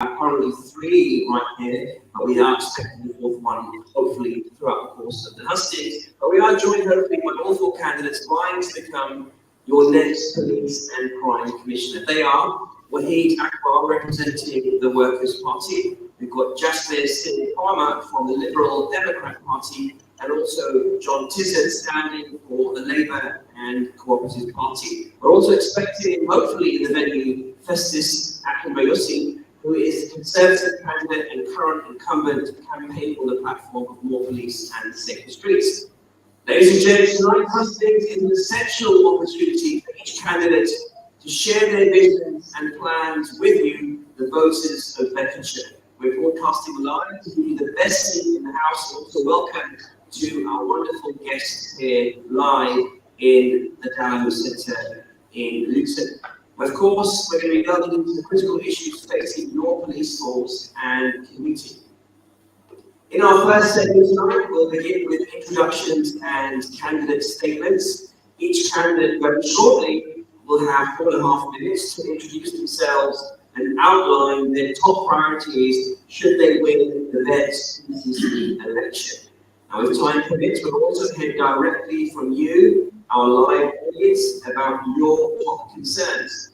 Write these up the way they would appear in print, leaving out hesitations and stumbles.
have currently 3 right here, but we are expecting the 4th one, hopefully, throughout the course of the Hustings. But we are joined, hopefully, by all 4 candidates vying to become your next Police and Crime Commissioner. They are Wahid Akbar, representing the Workers' Party. We've got Jasmine Singh Farmer from the Liberal Democrat Party, and also John Tizard, standing for the Labour and Cooperative Party. We're also expecting, hopefully, in the venue, Festus Akinbayossi, who is the Conservative candidate and current incumbent, campaigning on the platform of more police and safer streets. Ladies and gentlemen, tonight Hustings is an essential opportunity for each candidate to share their visions and plans with you, the voters of Bedfordshire. We're broadcasting live to give you the best seat in the House, and also welcome to our wonderful guests here live in the Dallow Centre in Luton. Of course, we're going to be delving into the critical issues facing your police force and community. In our first segment tonight, we'll begin with introductions and candidate statements. Each candidate very shortly will have 4.5 minutes to introduce themselves and outline their top priorities should they win the next PCC election. Now, if time permits, we'll also hear directly from you, our live audience, about your top concerns.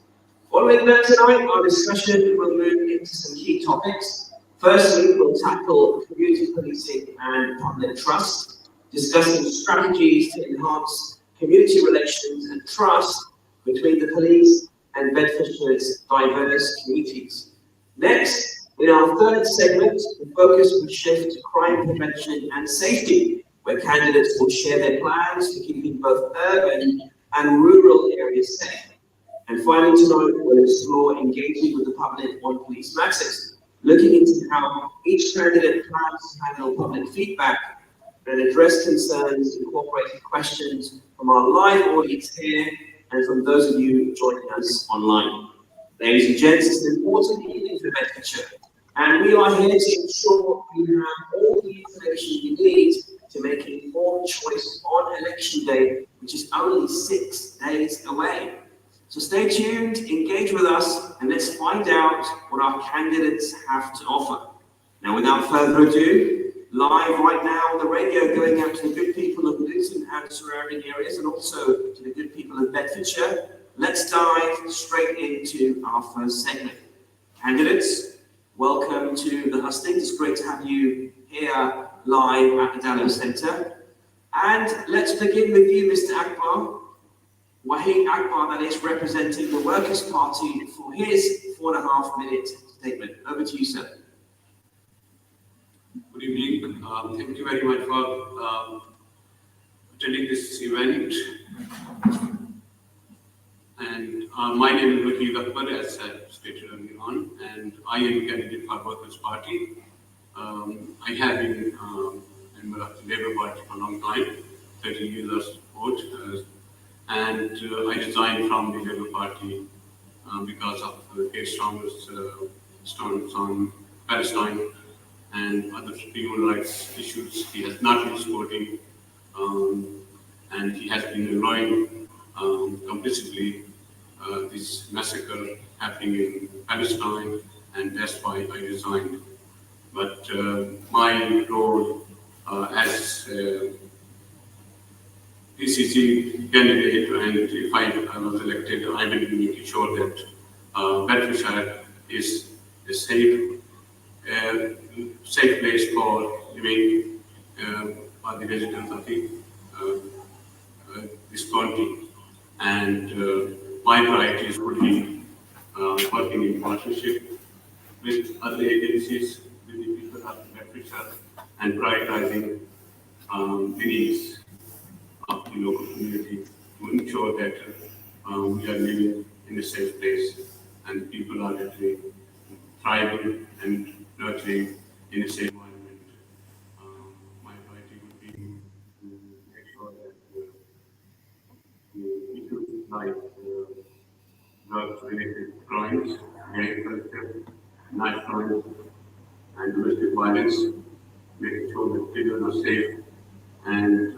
Following that tonight, our discussion will move into some key topics. Firstly, we'll tackle community policing and public trust, discussing strategies to enhance community relations and trust between the police and Bedfordshire's diverse communities. Next, in our third segment, the focus will shift to crime prevention and safety, where candidates will share their plans for keeping both urban and rural areas safe. And finally tonight, we'll explore engaging with the public on police matters, looking into how each candidate plans to handle public feedback and address concerns, incorporating questions from our live audience here and from those of you joining us online. Ladies and gents, it's an important evening for Bedfordshire, and we are here to ensure you have all the information you need to make an informed choice on election day, which is only 6 days away. So stay tuned, engage with us, and let's find out what our candidates have to offer. Now, without further ado, live right now on the radio, going out to the good people of Luton and surrounding areas, and also to the good people of Bedfordshire, let's dive straight into our first segment. Candidates, welcome to the Hustings. It's great to have you here live at the Dallow Centre. And let's begin with you, Mr. Akbar. Wahid Akbar, that is, representing the Workers' Party, for his 4.5-minute statement. Over to you, sir. Good evening. Thank you very much for attending this event. And my name is Wahid Akbar, as I stated earlier on, and I am a candidate for Workers' Party. I have been a member of the Labour Party for a long time, 30 years of support. And I resigned from the Labour Party because of Keir Starmer's stance on Palestine and other human rights issues. He has not been supporting, and he has been allowing complicitly this massacre happening in Palestine, and that's why I resigned. But my role as PCC candidate, and if I was elected, I will be making sure that Bedfordshire is a safe place for living for the residents of this county. And my priorities would be working in partnership with other agencies, with the people of Bedfordshire, and prioritizing the needs of the local community to ensure that we are living in a safe place and people are actually thriving and nurturing in a safe environment. My priority would be to make sure that the issues like drugs-related crimes, gang culture, knife crimes, and domestic violence, making sure that children are safe and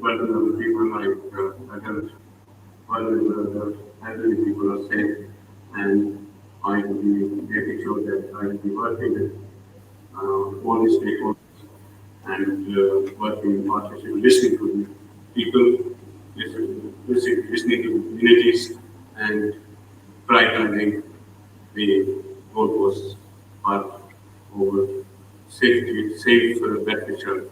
vulnerable people like adults, vulnerable elderly people are safe, and I will be making sure that I will be working with all the stakeholders and working in partnership, listening to people, listening to communities, and prioritizing the goalposts are over safety, safe Bedfordshire.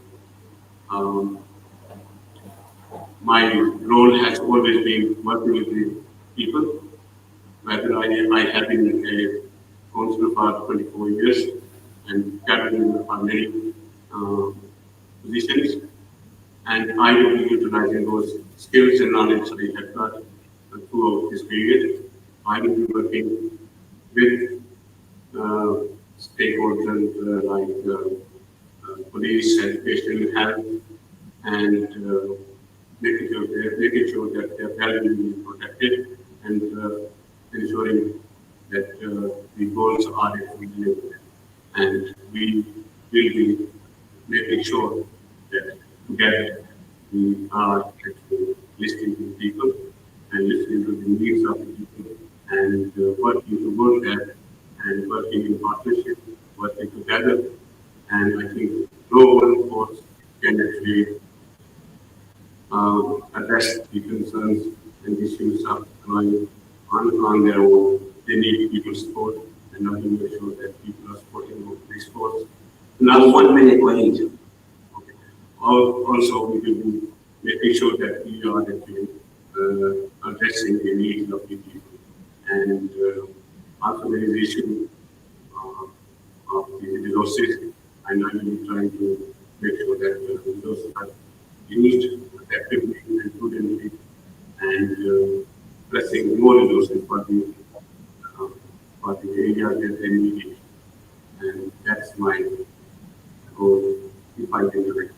My role has always been working with the people, whether I have been a councillor for 24 years and cabinet member for many positions, and I will be utilizing those skills and knowledge that I have got throughout this period. I will be working with stakeholders like police, education, health, and making sure that their well-being is protected and ensuring that the goals are actually delivered. And we will be making sure that together we are actually listening to people and listening to the needs of the people and working towards that and working in partnership, working together. And I think no one force can actually address the concerns and issues of crime on their own. They need people's support, and I will make sure that people are supporting these sports. Now, 1 minute, wait. Okay. Also, we will be making sure that we are actually addressing the needs of the people, and also there is the issue of the resources, and I will be trying to make sure that the resources are used effectively and prudently, and pressing more resources for the areas that they need it. And that's my goal if I can do it.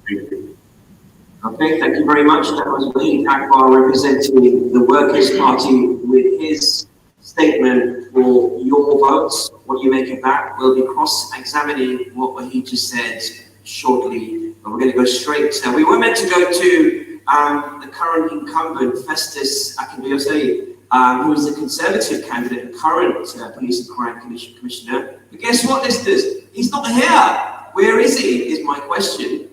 Thank you. Okay, thank you very much. That was Wahid Akbar representing the Workers' Party with his statement for your votes. What you make of that? We'll be cross-examining what Wahid just said shortly, but we're going to go straight. We were meant to go to the current incumbent, Festus Akinbiose, who is the Conservative candidate and current Police and Crime Commissioner. But guess what, listeners? He's not here. Where is he, is my question.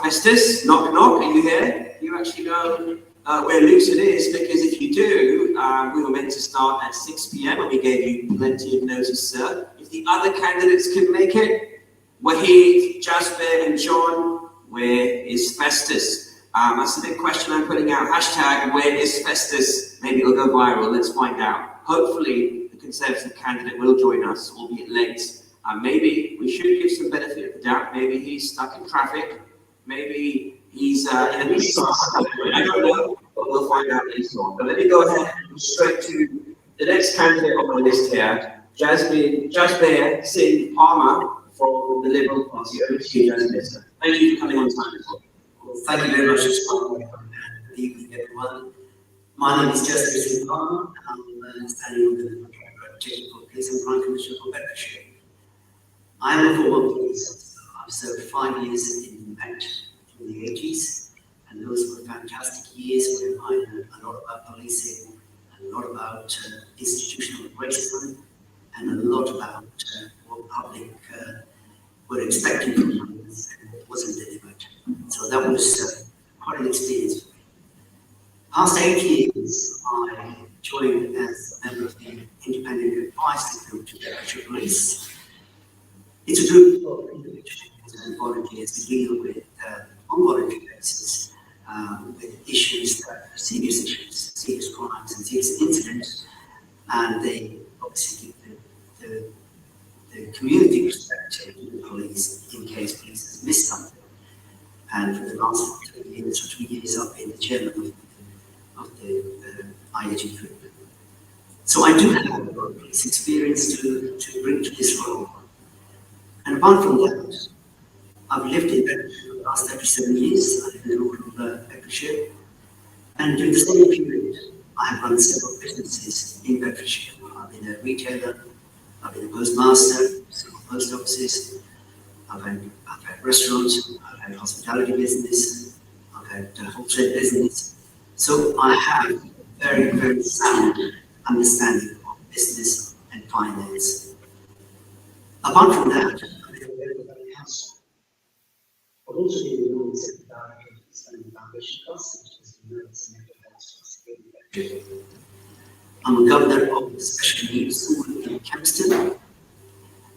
Festus, knock knock, are you here? Do you actually know where Luton is? Because if you do, we were meant to start at 6 p.m. and we gave you plenty of notice, sir. If the other candidates can make it, Wahid, Jasper and John, where is Festus? That's the big question I'm putting out. Hashtag, where is Festus? Maybe it'll go viral, let's find out. Hopefully, the Conservative candidate will join us, albeit late. Maybe we should give some benefit of the doubt. Maybe he's stuck in traffic. Maybe he's in a meeting. I don't know, but we'll find out later on. But let me go ahead and go straight to the next candidate on the list here, Jasper Singh Palmer from the Liberal Party. Over to you, Jasper. Thank you for coming on time as well. Thank you very much. Good evening, everyone. My name is Jasper Singh Palmer, and I'm standing on the Chief Police and Crime Commissioner for Bedfordshire. I am a former police officer. I've served 5 years in Met in the 80s, and those were fantastic years where I learned a lot about policing, a lot about institutional racism, and a lot about what public were expecting from us and what wasn't delivered. So that was quite an experience for me. Past 8 years, I joined as a member of the Independent Advisory Group to Bedfordshire Police. It's a group of individuals and volunteers to deal with, on voluntary basis, with issues that are serious issues, serious crimes and serious incidents, and they obviously give the community perspective to the police in case police has missed something. And for the last 2 years, I've been the chairman of the IAG group. So I do have a lot of police experience to bring to this role. And apart from that, I've lived in Bedfordshire for the last 37 years. I live in rural Bedfordshire. And during the same period, I have run several businesses in Bedfordshire. I've been a retailer, I've been a postmaster, several post offices, I've had restaurants, I've had hospitality business, I've had wholesale business. So I have a very, very sound understanding of business and finance. Apart from that, I'm a member of the council. I've also been the non-executive director of the Standing Foundation Trust, which is the Emergency Mental Health Trust in Bedfordshire. I'm a governor of the special needs school in Kempston.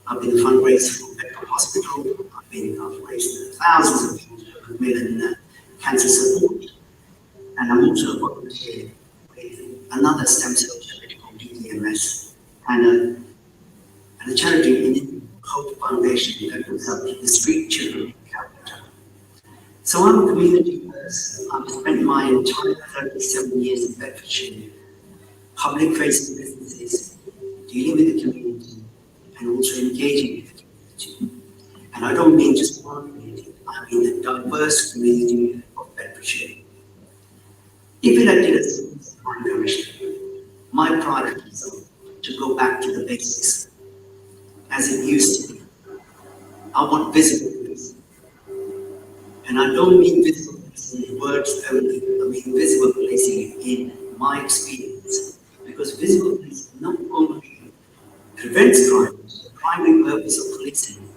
I've been a fundraiser for Bedford Hospital. I've raised thousands of pounds for Macmillan cancer support. And I'm also a volunteer with another stem cell charity called DDMS and a charity in Hope Foundation that looks after the street children in Calcutta. So I'm a community person. I've spent my entire 37 years in Bedfordshire, public-facing businesses, dealing with the community, and also engaging with the community. And I don't mean just one community, I mean the diverse community of Bedfordshire. If elected as a commissioner, my priorities are to go back to the basics, as it used to be. I want visible policing. And I don't mean visible policing in words only, I mean visible policing in my experience. Because visible policing not only prevents crime, the primary purpose of policing,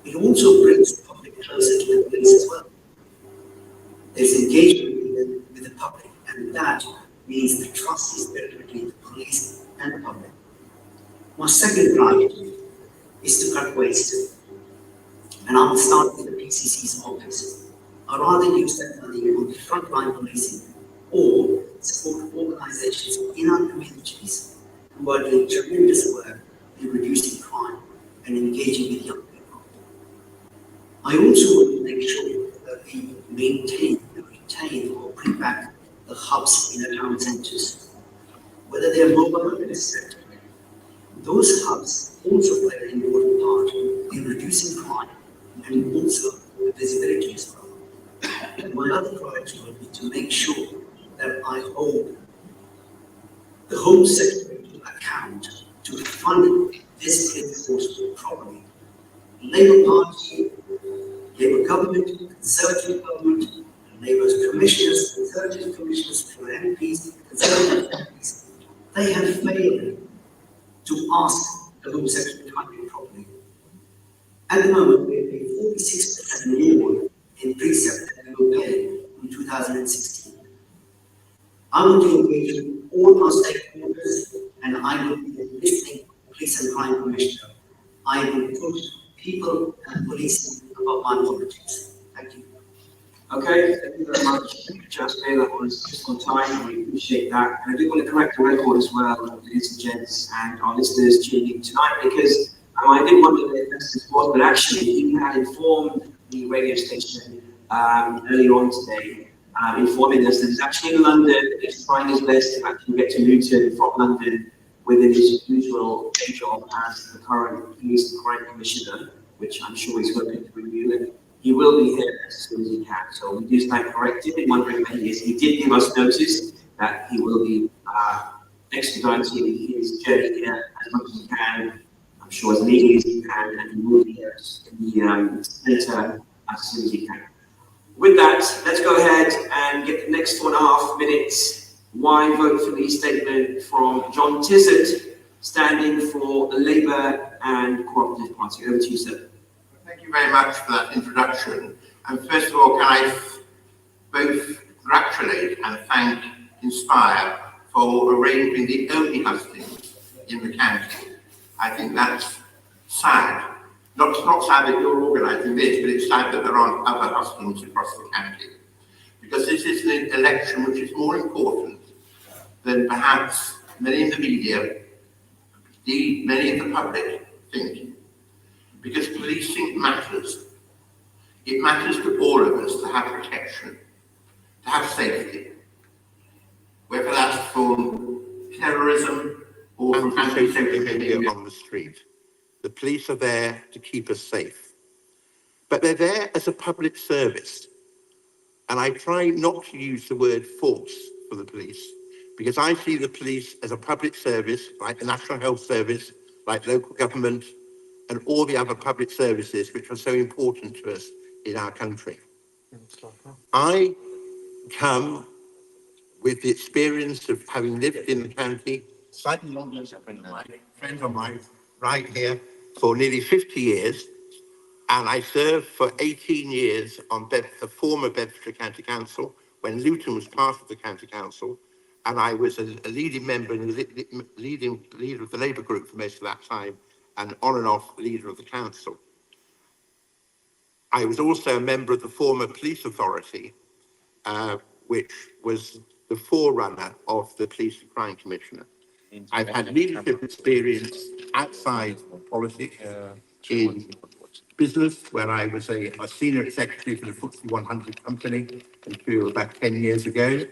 it also brings the public closer to the police as well. There's engagement with the public, and that means the trust is built between the police and the public. My second priority is to cut waste. And I will start with the PCC's office. I'd rather use that money on the frontline policing or support organizations in our communities who are doing tremendous work in reducing crime and engaging with young people. I also want to make sure that we maintain and retain or bring back the hubs in the town centres, whether they are mobile or district. Those hubs also play an important part in reducing crime and also the visibility as well. And my other priority will be to make sure that I hold the Home Secretary to account to fund this police force properly. Labour Party, Labour government, Conservative government, Labour's commissioners, Conservative commissioners, for MPs, Conservative MPs, they have failed to ask the Home Secretary to fund it properly. At the moment, we pay 46% more in precept than we were paying in 2016. I want to engage with all our stakeholders, and I will be the listening police and crime commissioner. I will put people and policing above my politics. Thank you. Okay, thank you very much, Jasper. That was just on time, and we appreciate that. And I do want to correct the record as well, ladies and gents, and our listeners tuning in tonight, because I did wonder where this was, but actually, he had informed the radio station earlier on today, informing us that he's actually in London. He's trying his best to actually get to Luton from London within his usual day job as the current Police and Crime Commissioner, which I'm sure he's hoping to renew. And he will be here as soon as he can. So we do stand corrected in wondering where he is. He did give us notice that he will be expediting his journey here as much as he can. I'm sure as legally as he can, and he will be here in the centre as soon as he can. With that, let's go ahead and get the next 4.5 minutes. Why vote for the statement from John Tissot, standing for the Labour and Cooperative Party. Over to you, sir. Thank you very much for that introduction. And first of all, can I both congratulate and thank Inspire for arranging the only hustings in the county. I think that's sad. Not sad that you're organising this, but it's sad that there aren't other hustings across the county. Because this is an election which is more important than perhaps many in the media, many in the public think. Because policing matters. It matters to all of us to have protection, to have safety. Whether that's from terrorism or from antisocial behaviour on the street. The police are there to keep us safe. But they're there as a public service. And I try not to use the word force for the police, because I see the police as a public service, like the National Health Service, like local government, and all the other public services which are so important to us in our country. I come with the experience of having lived in the county, slightly longer than my friend on my right here, for nearly 50 years, and I served for 18 years on the former Bedfordshire County Council, when Luton was part of the County Council, and I was a leading member and leader of the Labour group for most of that time, and on and off leader of the council. I was also a member of the former police authority, which was the forerunner of the Police and Crime Commissioner. I've had leadership experience outside politics in business, where I was a senior executive for the FTSE 100 company until about 10 years ago.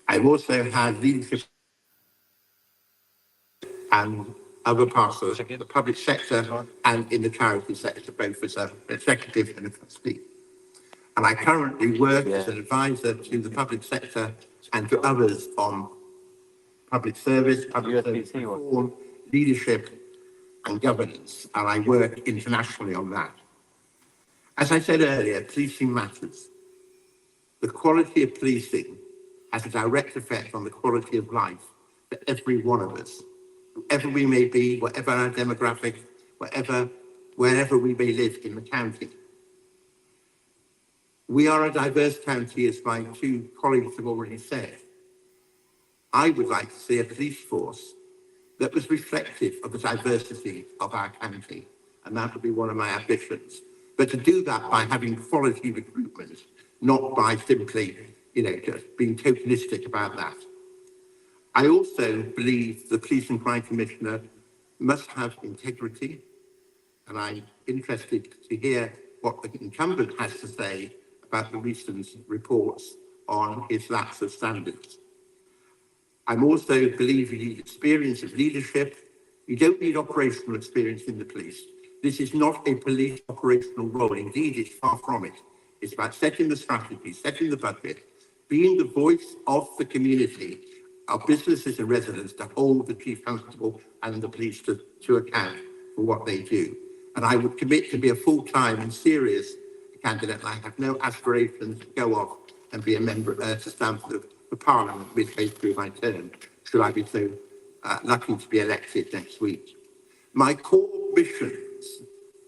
I've also had leadership and other parts of the public sector and in the charity sector, both as an executive and a trustee. And I currently work as an advisor to the public sector and to others on public service reform, leadership and governance, and I work internationally on that. As I said earlier, policing matters. The quality of policing has a direct effect on the quality of life for every one of us, whoever we may be, whatever our demographic, wherever we may live in the county. We are a diverse county, as my two colleagues have already said. I would like to see a police force that was reflective of the diversity of our county, and that would be one of my ambitions. But to do that by having quality recruitment, not by simply, just being tokenistic about that. I also believe the Police and Crime Commissioner must have integrity, and I'm interested to hear what the incumbent has to say about the recent reports on his lapse of standards. I'm also believe you need experience of leadership. You don't need operational experience in the police. This is not a police operational role. Indeed, it's far from it. It's about setting the strategy, setting the budget, being the voice of the community, our businesses and residents, to hold the Chief Constable and the police to account for what they do. And I would commit to be a full-time and serious candidate. And I have no aspirations to go off and be a member, to stand for Parliament midway through my term, should I be so lucky to be elected next week. My core missions,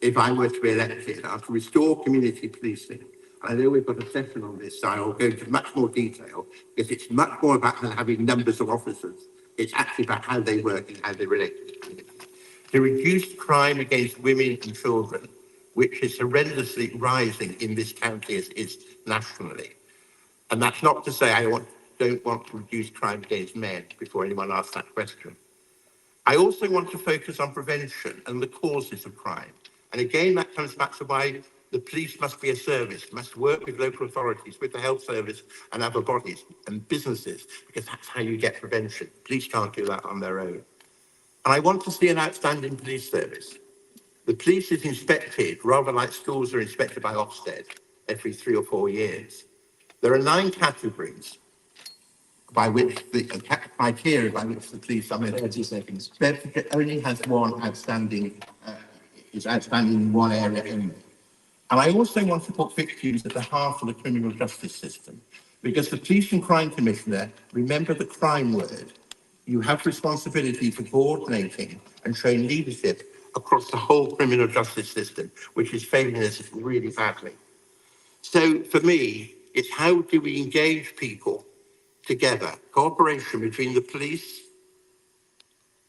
if I were to be elected, are to restore community policing. I know we've got a session on this, so I'll go into much more detail, because it's much more about than having numbers of officers. It's actually about how they work and how they relate to the community. To reduce crime against women and children, which is horrendously rising in this county as is nationally. And that's not to say I don't want to reduce crime against men, before anyone asks that question. I also want to focus on prevention and the causes of crime. And again, that comes back to why the police must be a service, must work with local authorities, with the health service and other bodies and businesses, because that's how you get prevention. Police can't do that on their own. And I want to see an outstanding police service. The police is inspected, rather like schools are inspected by Ofsted, every 3 or 4 years. There are 9 categories by which the criteria by which the police are measured. 30 seconds. Bedfordshire only has one outstanding, is outstanding in one area only. And I also want to put victims at the heart of the criminal justice system, because the Police and Crime Commissioner, remember the crime word, you have responsibility for coordinating and showing leadership across the whole criminal justice system, which is failing us really badly. So for me, it's how do we engage people together, cooperation between the police,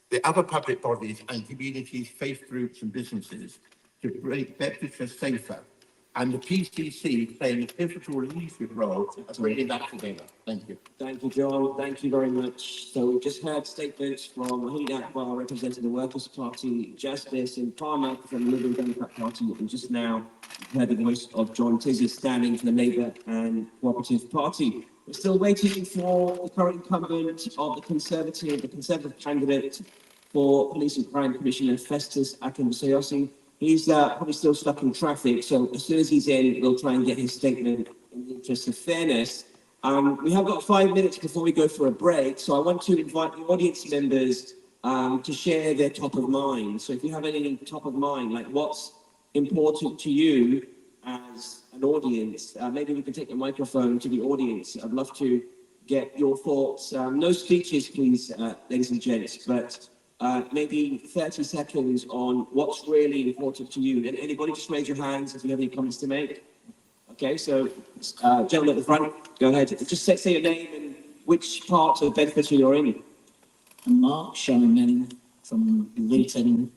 the other public bodies and communities, faith groups and businesses to make Bedfordshire safer, and the PCC playing a pivotal leadership role as bringing that together. Thank you. Thank you, John. Thank you very much. So we've just heard statements from Wahid Akbar, representing the Workers' Party, Justice in Palmer from the Liberal Democrat Party, and just now heard the voice of John Tizzy standing for the Labour and Cooperative Party. We're still waiting for the current incumbent of the Conservative candidate for Police and Crime Commissioner, Festus Akinbusoyosi. He's probably still stuck in traffic, so as soon as he's in, we'll try and get his statement in the interest of fairness. We have got 5 minutes before we go for a break, so I want to invite the audience members to share their top of mind. So if you have anything top of mind, like what's important to you as an audience, maybe we can take the microphone to the audience. I'd love to get your thoughts. No speeches, please, ladies and gents, but maybe 30 seconds on what's really important to you. And anybody just raise your hands if you have any comments to make. Okay, so gentleman at the front, go ahead. Just say your name and which part of Bedfordshire you're in. I'm Mark Showman from Luton,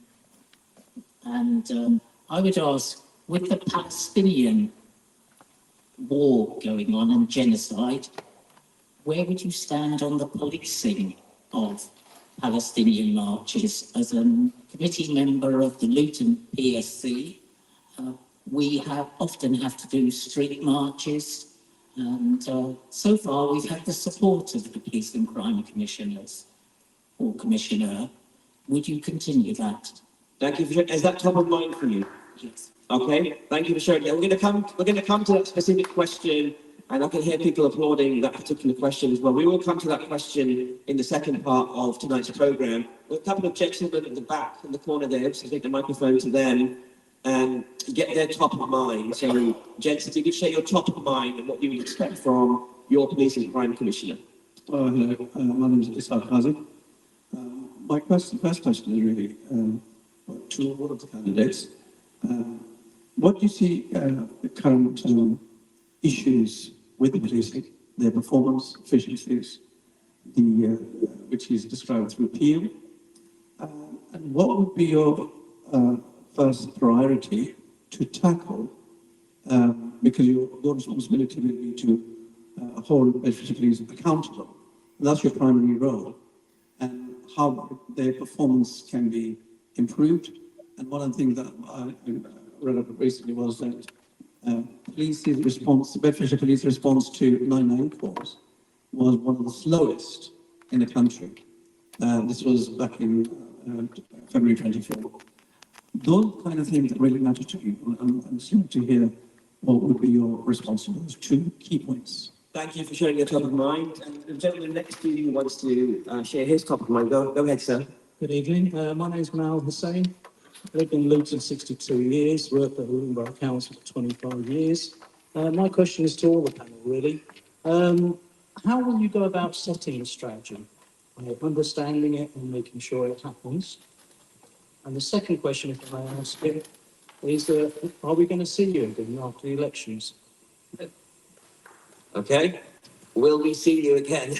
and I would ask, with the Palestinian war going on and genocide, where would you stand on the policing of Palestinian marches? As a committee member of the Luton PSC, we often have to do street marches, and so far we've had the support of the Police and Crime Commissioners or Commissioner. Would you continue that? Thank you for sharing. Is that top of mind for you? Yes. Okay, thank you for sharing. Yeah, we're going to come to that specific question, and I can hear people applauding that particular question as well. We will come to that question in the second part of tonight's programme. With a couple of gentlemen at the back in the corner there, so take the microphone to them and get their top of mind. So, gents, if you could share your top of mind and what you would expect from your Police and Crime Commissioner. Hello, my name is Isaac Hazi. My first question is really to all of the candidates. What do you see the current issues with the policing, their performance, efficiencies, which is described through appeal? And what would be your first priority to tackle? Because your responsibility will be to hold Bedfordshire Police accountable. And that's your primary role. And how their performance can be improved. And one of the things that I read up recently was that the Bedfordshire Police response to 9/9 calls was one of the slowest in the country. This was back in February 24. Those kind of things that really matter to you. I'm keen to hear what would be your response to those two key points. Thank you for sharing your top of mind. And the gentleman next to you wants to share his top of mind. Go ahead, sir. Good evening. My name is Mal Hussain. I've lived in Luton 62 years, worked at the Luton Borough Council for 25 years. My question is to all the panel, really. How will you go about setting a strategy, understanding it and making sure it happens? And the second question, if I may ask you, is are we going to see you again after the elections? Okay. Will we see you again?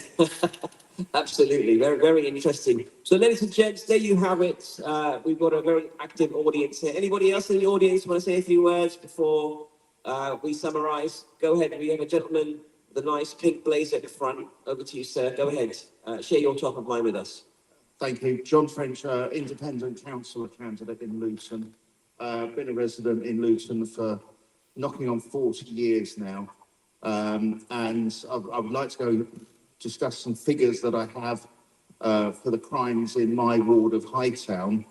Absolutely. Very, very interesting. So, ladies and gents, there you have it. We've got a very active audience here. Anybody else in the audience want to say a few words before we summarise? Go ahead. We have a gentleman with a nice pink blazer at the front. Over to you, sir. Go ahead. Share your top of mind with us. Thank you. John French, independent councillor candidate in Luton. Been a resident in Luton for knocking on 40 years now. And I would like to go discuss some figures that I have for the crimes in my ward of Hightown.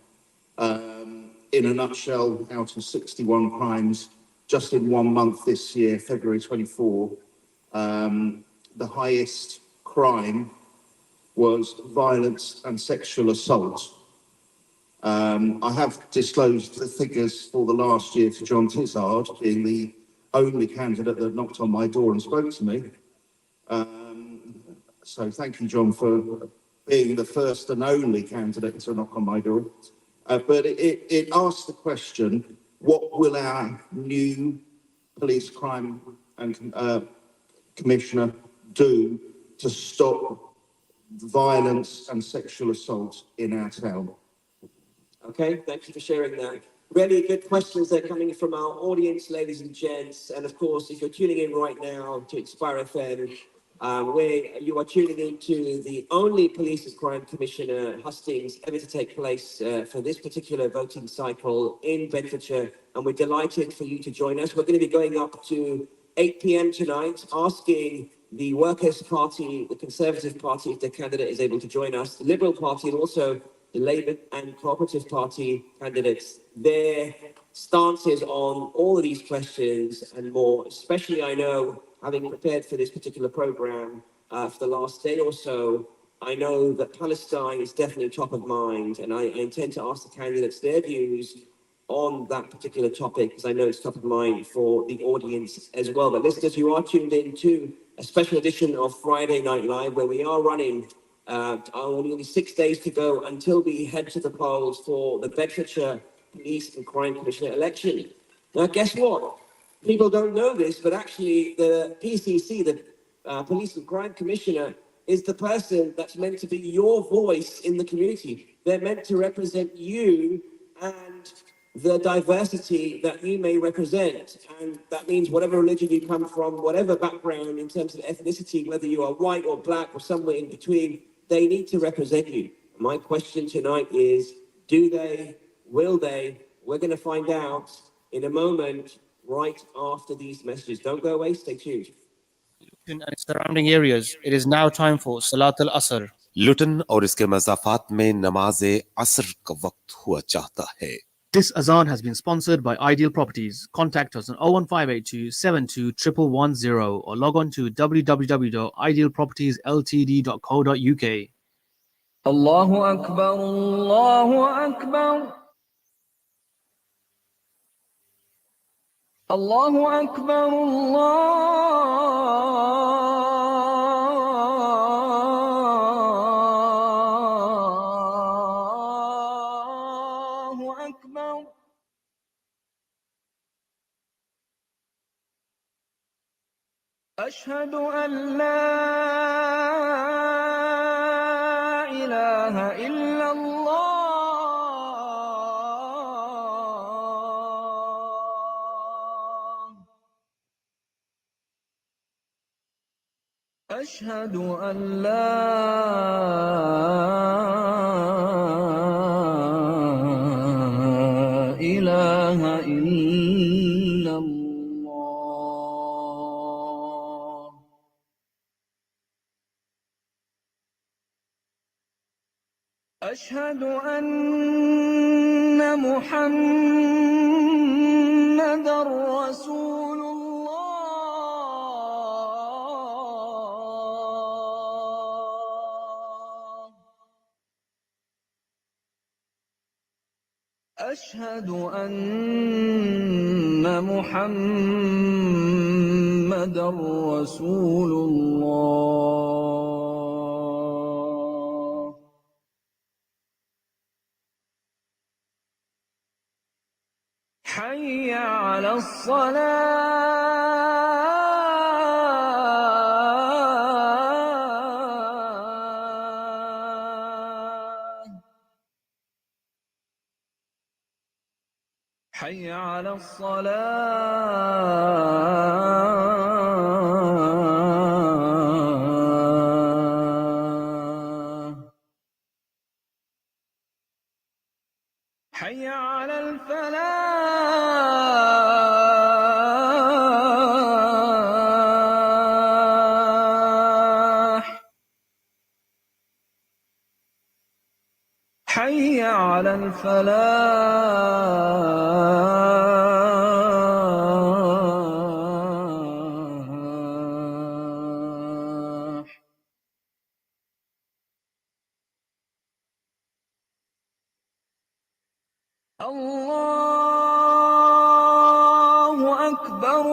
In a nutshell, out of 61 crimes, just in 1 month this year, February 24, the highest crime was violence and sexual assault. I have disclosed the figures for the last year to John Tizard, being the only candidate that knocked on my door and spoke to me. So thank you, John, for being the first and only candidate to knock on my door. But it asks the question, what will our new police crime and commissioner do to stop violence and sexual assault in our town? Okay, thank you for sharing that. Really good questions that are coming from our audience, ladies and gents. And of course, if you're tuning in right now to Inspire FM, where you are tuning into the only Police and Crime Commissioner Hustings ever to take place for this particular voting cycle in Bedfordshire. And we're delighted for you to join us. We're going to be going up to 8 p.m. tonight, asking the Workers' Party, the Conservative Party, if their candidate is able to join us, the Liberal Party, and also the Labour and Cooperative Party candidates, their stances on all of these questions and more. Especially, I know, having prepared for this particular programme for the last day or so, I know that Palestine is definitely top of mind, and I intend to ask the candidates their views on that particular topic, because I know it's top of mind for the audience as well. But listeners, you are tuned in to a special edition of Friday Night Live, where we are running Only 6 days to go until we head to the polls for the Bedfordshire Police and Crime Commissioner election. Now, guess what? People don't know this, but actually the PCC, the Police and Crime Commissioner, is the person that's meant to be your voice in the community. They're meant to represent you and the diversity that you may represent. And that means whatever religion you come from, whatever background in terms of ethnicity, whether you are white or black or somewhere in between, they need to represent you. My question tonight is, do they, will they? We're going to find out in a moment, right after these messages. Don't go away, stay tuned. And its surrounding areas, it is now time for Salat al-Asr. लुटन और इसके मज़ाफ़ात में नमाज असर का वक्त हुआ चाहता है. This azan has been sponsored by Ideal Properties. Contact us on 01582 72 1110 or log on to www.idealpropertiesltd.co.uk. Allahu Akbar, Allahu Akbar. Allahu Akbar, Allahu Akbar. أشهد أن لا إله إلا الله. أشهد أن لا إله إلا الله. أشهد أن محمدًا رسول الله. أشهد أن محمدًا رسول الله. حي على الصلاة. حي على الصلاة. حي على الفلاح. حي على الفلاح. الله أكبر،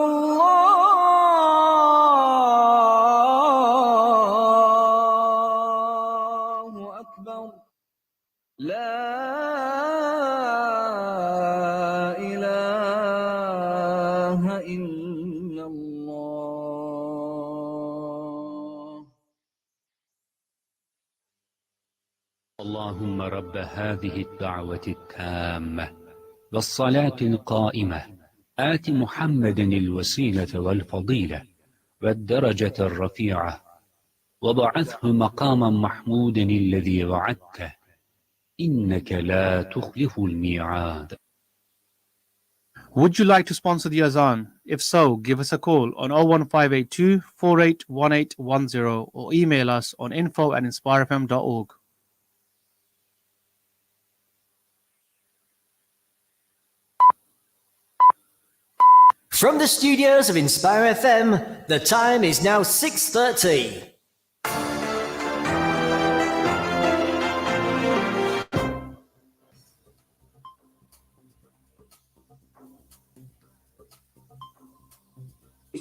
الله أكبر. لا إله إلا الله. اللهم رب هذه الدعوة التامة والصلاة القائمة آت محمدا الوسيلة والفضيلة والدرجة الرفيعة وبعثه مقاما محمودا الذي وعدته إنك لا تخلف الميعاد. Would you like to sponsor the azan? If so, give us a call on 01582 481810 or email us on info@inspirefm.org. From the studios of Inspire FM, the time is now 6:30.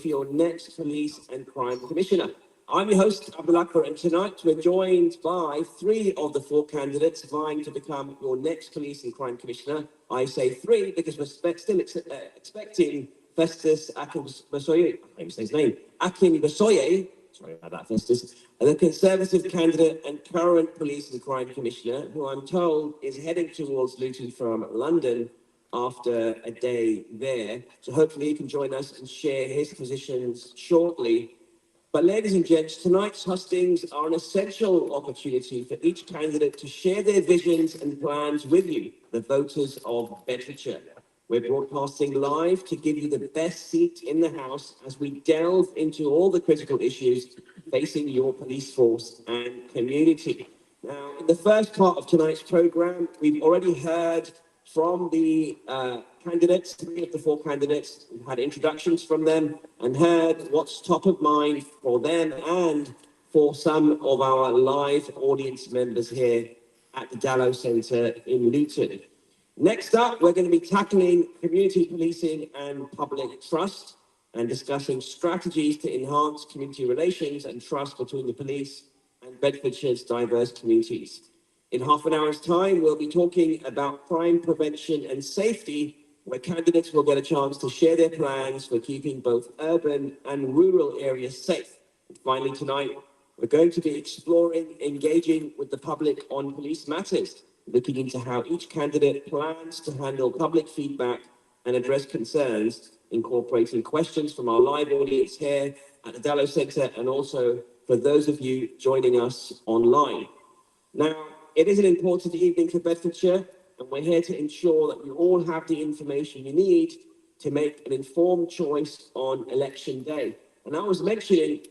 For your next police and crime commissioner. I'm your host, Abdul Akbar, and tonight we're joined by 3 of the 4 candidates vying to become your next Police and Crime Commissioner. I say 3 because we're still expecting Festus Akinbasoye, I can't even say his name, Akinbasoye, sorry about that, Festus, the Conservative candidate and current Police and Crime Commissioner, who I'm told is heading towards Luton from London after a day there. So hopefully he can join us and share his positions shortly. But ladies and gents, tonight's hustings are an essential opportunity for each candidate to share their visions and plans with you, the voters of Bedfordshire. We're broadcasting live to give you the best seat in the House as we delve into all the critical issues facing your police force and community. Now, in the first part of tonight's programme, we've already heard from the candidates, 3 of the 4 candidates. We've had introductions from them and heard what's top of mind for them and for some of our live audience members here at the Dallow Centre in Luton. Next up, we're going to be tackling community policing and public trust and discussing strategies to enhance community relations and trust between the police and Bedfordshire's diverse communities. In half an hour's time, we'll be talking about crime prevention and safety, where candidates will get a chance to share their plans for keeping both urban and rural areas safe. And finally, tonight, we're going to be exploring engaging with the public on police matters, looking into how each candidate plans to handle public feedback and address concerns, incorporating questions from our live audience here at the Dallow Centre and also for those of you joining us online. Now, it is an important evening for Bedfordshire, and we're here to ensure that you all have the information you need to make an informed choice on election day. And I was mentioning,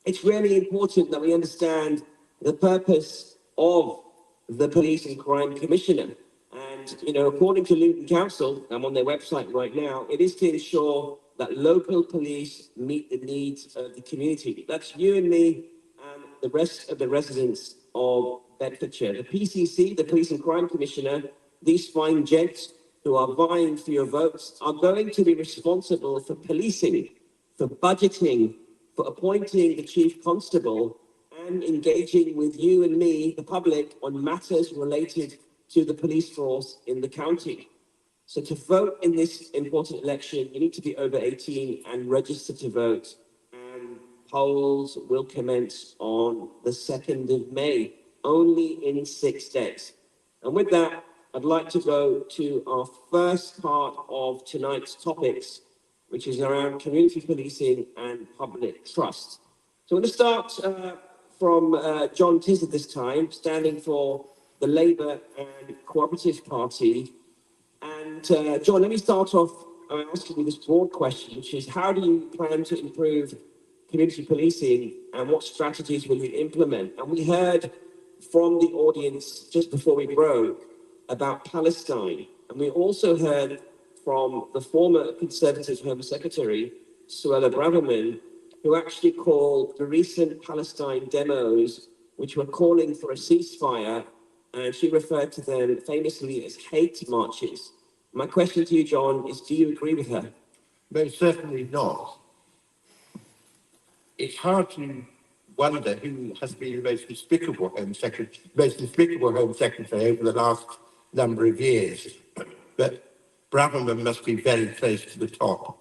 it's really important that we understand the purpose of the Police and Crime Commissioner. And, according to Luton Council, I'm on their website right now, it is to ensure that local police meet the needs of the community. That's you and me and the rest of the residents of Bedfordshire. The PCC, the Police and Crime Commissioner, these fine gents who are vying for your votes are going to be responsible for policing, for budgeting, for appointing the Chief Constable and engaging with you and me, the public, on matters related to the police force in the county. So to vote in this important election, you need to be over 18 and register to vote. And polls will commence on the 2nd of May, only in 6 days. And with that, I'd like to go to our first part of tonight's topics, which is around community policing and public trust. So I'm going to start from John Tizard this time, standing for the Labour and Cooperative Party. And John, let me start off asking you this broad question, which is how do you plan to improve community policing and what strategies will you implement? And we heard from the audience just before we broke about Palestine. And we also heard from the former Conservative Home Secretary, Suella Braverman, who actually called the recent Palestine demos, which were calling for a ceasefire, and she referred to them famously as hate marches. My question to you, John, is do you agree with her? Most certainly not. It's hard to wonder who has been the most despicable Home Secretary over the last number of years. But Braverman must be very close to the top.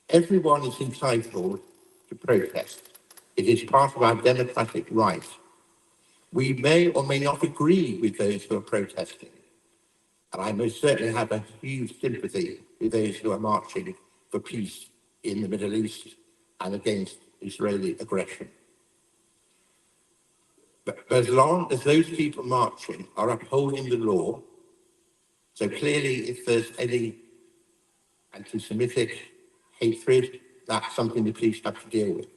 Everyone is entitled to protest. It is part of our democratic right. We may or may not agree with those who are protesting. And I most certainly have a huge sympathy with those who are marching for peace in the Middle East and against Israeli aggression. But as long as those people marching are upholding the law, so clearly if there's any anti-Semitic hatred, that's something the police have to deal with.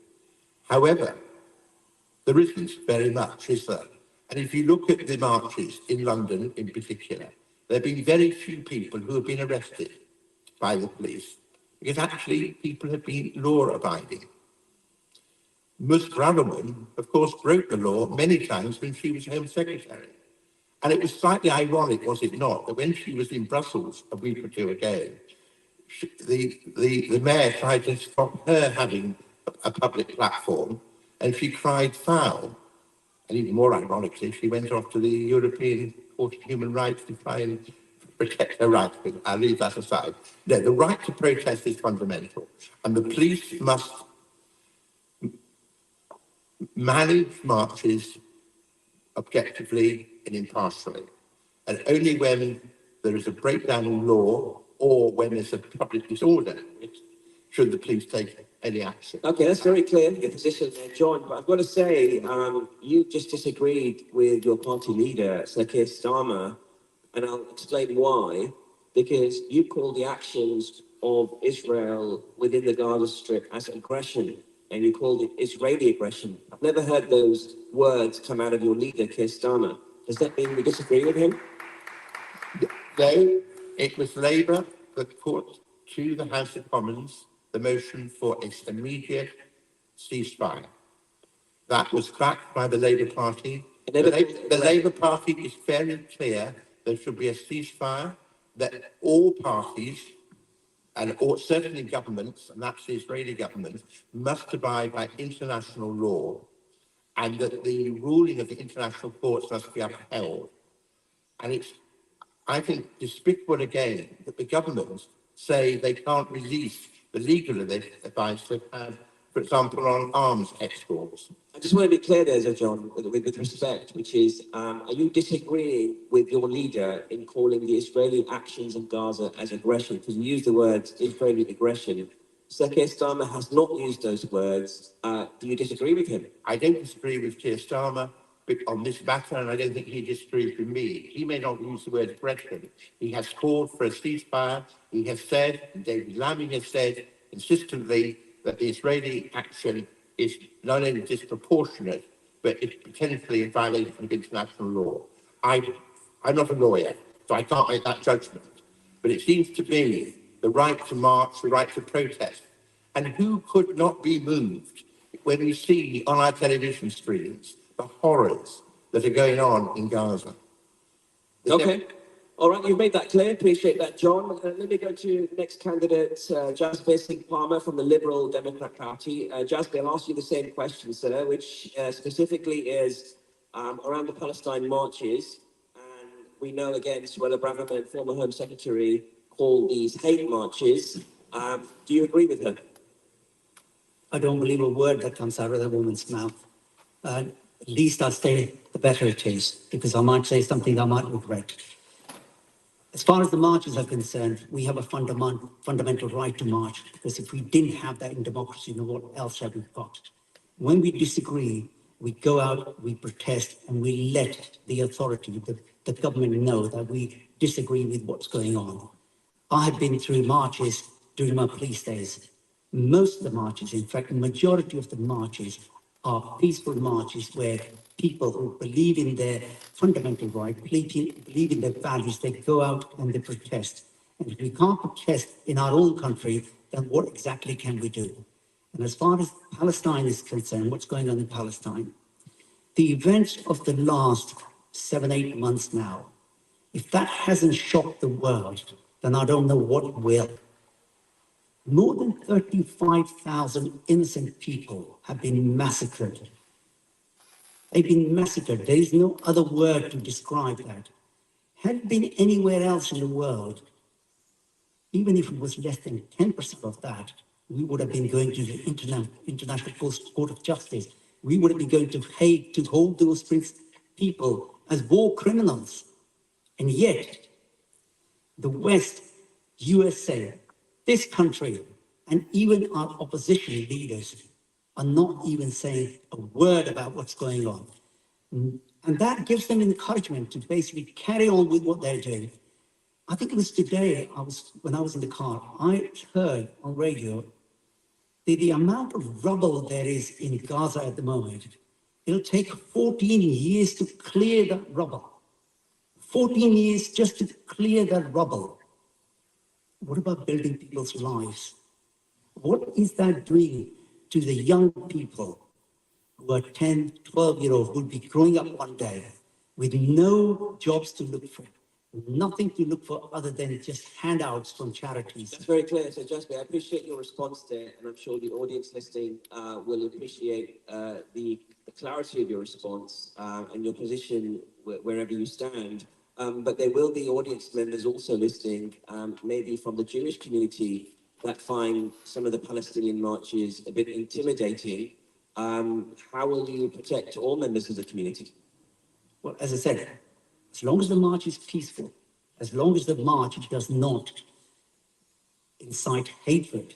However, there isn't very much, is there? And if you look at the marches in London in particular, there have been very few people who have been arrested by the police, because actually people have been law-abiding. Ms. Braverman, of course, broke the law many times when she was Home Secretary. And it was slightly ironic, was it not, that when she was in Brussels a week or two ago, the mayor tried to stop her having a public platform, and she cried foul. And even more ironically, she went off to the European Court of Human Rights to try and protect her rights, but I'll leave that aside. No, the right to protest is fundamental, and the police must manage marches objectively and impartially. And only when there is a breakdown in law or when there's a public disorder should the police take any action. Okay, that's very clear, your position there, John. But I've got to say, you just disagreed with your party leader, Sir Keir Starmer, and I'll explain why. Because you call the actions of Israel within the Gaza Strip as aggression, and you called it Israeli aggression. I've never heard those words come out of your leader, Keir Starmer. Does that mean you disagree with him? No, it was Labour that put to the House of Commons the motion for its immediate ceasefire. That was backed by the Labour Party. The Labour Party is very clear there should be a ceasefire, that all parties, and certainly governments, and that's the Israeli government, must abide by international law, and that the ruling of the international courts must be upheld. And it's, I think, despicable again that the government say they can't release the legal advice they've had, for example, on arms exports. I just want to be clear there, Sir John, with respect, which is, are you disagreeing with your leader in calling the Israeli actions in Gaza as aggression? Because you use the word Israeli aggression. Sir Keir Starmer has not used those words. Do you disagree with him? I don't disagree with Keir Starmer on this matter, and I don't think he disagrees with me. He may not use the word aggression. He has called for a ceasefire. He has said, David Lammy has said consistently, that the Israeli action is not only disproportionate, but it's potentially in violation of international law. I'm not a lawyer, so I can't make that judgment. But it seems to me the right to march, the right to protest. And who could not be moved when we see on our television screens the horrors that are going on in Gaza? Okay. All right, you've made that clear. Appreciate that, John. Let me go to the next candidate, Jasbir Singh Palmer from the Liberal Democrat Party. Jasbir, I'll ask you the same question, sir, which specifically is around the Palestine marches. And we know, again, Suella Braverman, former Home Secretary, called these hate marches. Do you agree with her? I don't believe a word that comes out of that woman's mouth. At least I'll say the better it is, because I might say something I might regret. As far as the marches are concerned, we have a fundamental right to march, because if we didn't have that in democracy, then what else have we got? When we disagree, we go out, we protest, and we let the authority, the government know that we disagree with what's going on. I have been through marches during my police days. Most of the marches, in fact, the majority of the marches are peaceful marches where people who believe in their fundamental right, believe in their values, they go out and they protest. And if we can't protest in our own country, then what exactly can we do? And as far as Palestine is concerned, what's going on in Palestine? The events of the last 7-8 months now, if that hasn't shocked the world, then I don't know what will. More than 35,000 innocent people have been massacred. They've been massacred. There is no other word to describe that. Had it been anywhere else in the world, even if it was less than 10% of that, we would have been going to the International Court of Justice. We would have been going to Hague to hold those people as war criminals. And yet, the West, USA, this country, and even our opposition leaders are not even saying a word about what's going on. And that gives them encouragement to basically carry on with what they're doing. I think it was today, when I was in the car, I heard on radio the amount of rubble there is in Gaza at the moment. It'll take 14 years to clear that rubble. 14 years just to clear that rubble. What about building people's lives? What is that doing to the young people who are 10, 12-year-olds who will be growing up one day with no jobs to look for, Nothing to look for other than just handouts from charities. That's very clear. So, Jasper, I appreciate your response there, and I'm sure the audience listening will appreciate the clarity of your response and your position wherever you stand. But there will be audience members also listening, maybe from the Jewish community, that find some of the Palestinian marches a bit intimidating. How will you protect all members of the community? Well, as I said, as long as the march is peaceful, as long as the march does not incite hatred,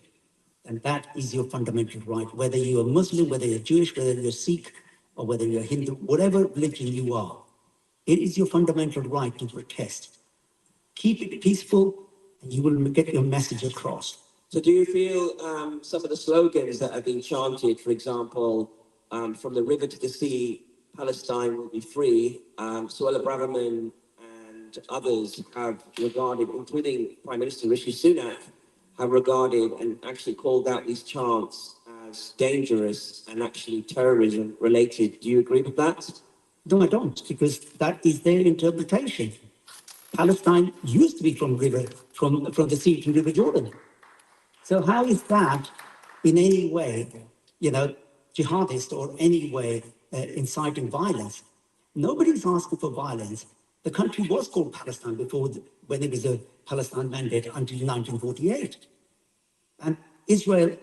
then that is your fundamental right. Whether you're a Muslim, whether you're Jewish, whether you're Sikh, or whether you're Hindu, whatever religion you are, it is your fundamental right to protest. Keep it peaceful, and you will get your message across. So do you feel some of the slogans that have been chanted, for example, from the river to the sea, Palestine will be free, Suella Braverman and others have regarded, including Prime Minister Rishi Sunak, have regarded and actually called out these chants as dangerous and actually terrorism related. Do you agree with that? No, I don't, because that is their interpretation. Palestine used to be from the sea to River Jordan. So how is that in any way, jihadist or any way inciting violence? Nobody's asking for violence. The country was called Palestine before, when it was a Palestine mandate until 1948. And Israel,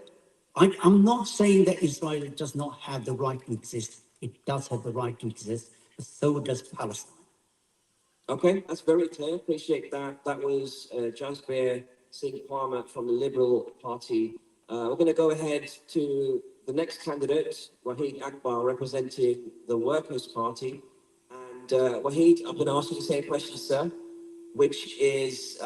I'm not saying that Israel does not have the right to exist. It does have the right to exist, but so does Palestine. Okay, that's very clear. Appreciate that. That was Jasbir Singh Parmar from the Liberal Party. We're going to go ahead to the next candidate, Wahid Akbar, representing the Workers' Party. And Wahid, I'm going to ask you the same question, sir, which is,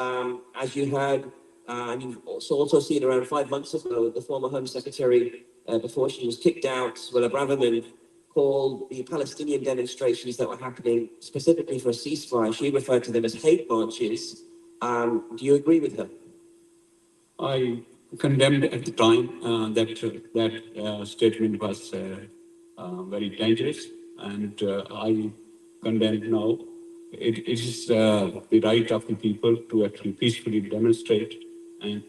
as you heard, and you've also seen around 5 months ago, the former Home Secretary, before she was kicked out, Suella Braverman, called the Palestinian demonstrations that were happening specifically for a ceasefire. She referred to them as hate marches. Do you agree with her? I condemned at the time that statement was very dangerous, and I condemn now. It is the right of the people to actually peacefully demonstrate and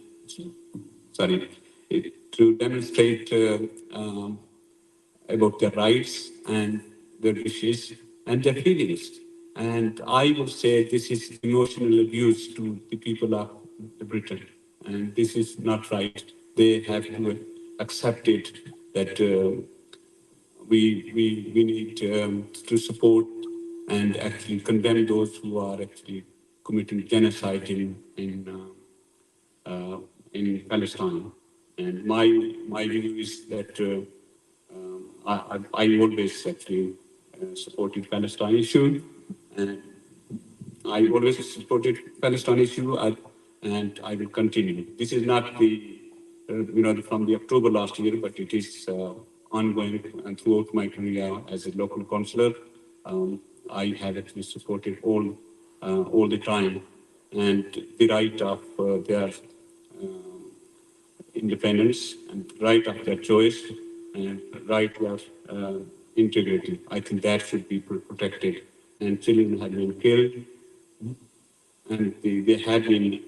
to demonstrate about their rights and their wishes and their feelings. And I would say this is emotional abuse to the people of Britain. And this is not right. They have to accept it that we need to support and actually condemn those who are actually committing genocide in Palestine. And my view is that I always actually supported Palestine issue, and I always supported Palestine issue, and I will continue. This is not the from the October last year, but it is ongoing and throughout my career as a local councillor. I have actually supported all the time, and the right of their independence and right of their choice and right of integrity. I think that should be protected. And children have been killed, and they have been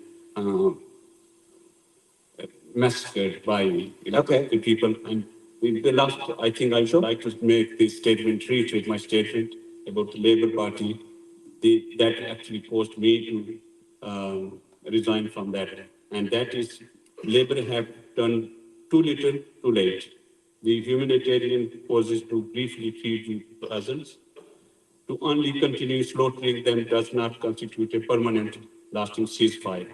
massacred by the people. And the last, I think I should like to make this statement, reiterate my statement about the Labour Party. That actually forced me to resign from that. And that is, Labour have done too little, too late. The humanitarian pauses to briefly feed the peasants. To only continue slaughtering them does not constitute a permanent, lasting ceasefire.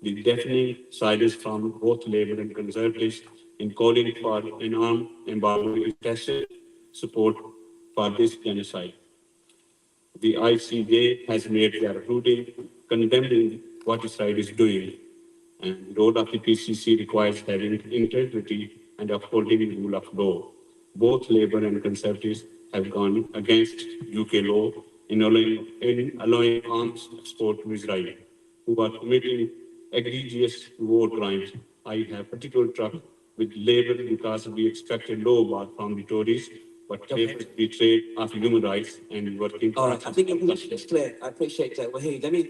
The deafening silence from both Labour and Conservatives in calling for an armed embargo is tacit support for this genocide. The ICJ has made their ruling condemning what Israel is doing, and the role of the PCC requires having integrity and upholding the rule of law. Both Labour and Conservatives have gone against UK law in allowing arms export to Israel, who are committing egregious war crimes. I have particular trust with Labour because we expect a low bar from the Tories, but but we trade after human rights and working. All right, I think your position is clear. I appreciate that. Wahid, let me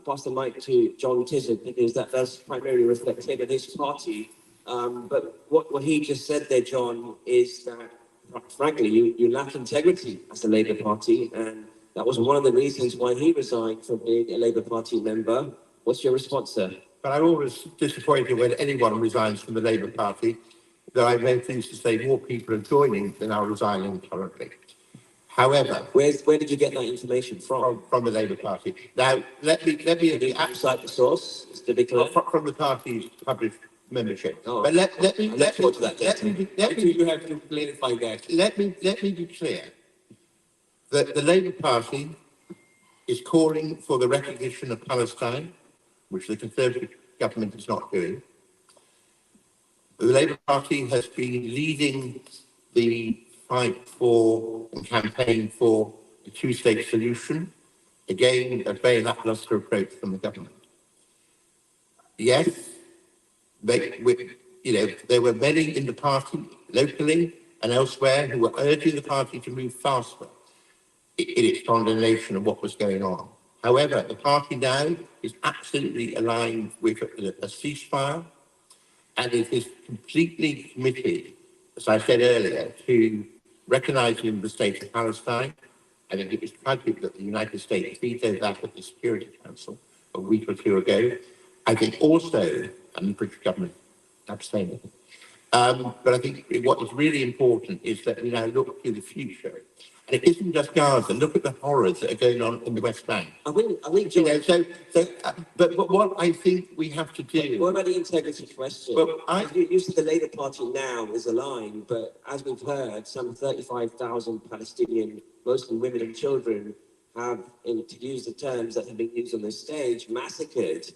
pass the mic to John Tizard, because that does primarily reflect him and his party. But what Wahid just said there, John, is that, frankly, you lack integrity as a Labour Party, and that was one of the reasons why he resigned from being a Labour Party member. What's your response, sir? But I'm always disappointed when anyone resigns from the Labour Party, that I'm very pleased to say more people are joining than are resigning currently. However, where did you get that information from? From the Labour Party. Now, let me cite the source, to be clear. From the party's published membership. Oh, but let me you have to clarify that. Let me be clear that the Labour Party is calling for the recognition of Palestine, which the Conservative government is not doing. The Labour Party has been leading the fight for and campaign for a two-state solution. Again, a very lacklustre approach from the government. Yes, there were many in the party, locally and elsewhere, who were urging the party to move faster in its condemnation of what was going on. However, the party now is absolutely aligned with a ceasefire, and it is completely committed, as I said earlier, to recognising the state of Palestine. I think it was tragic that the United States vetoed that at the Security Council a week or two ago. I think also, and the British government abstained. But I think what is really important is that we now look to the future. And it isn't just Gaza. Look at the horrors that are going on in the West Bank. I think but what I think we have to do. What about the integrity question? Well, you said the Labour Party now is aligned, but as we've heard, some 35,000 Palestinian, mostly women and children, have, to use the terms that have been used on this stage, massacred.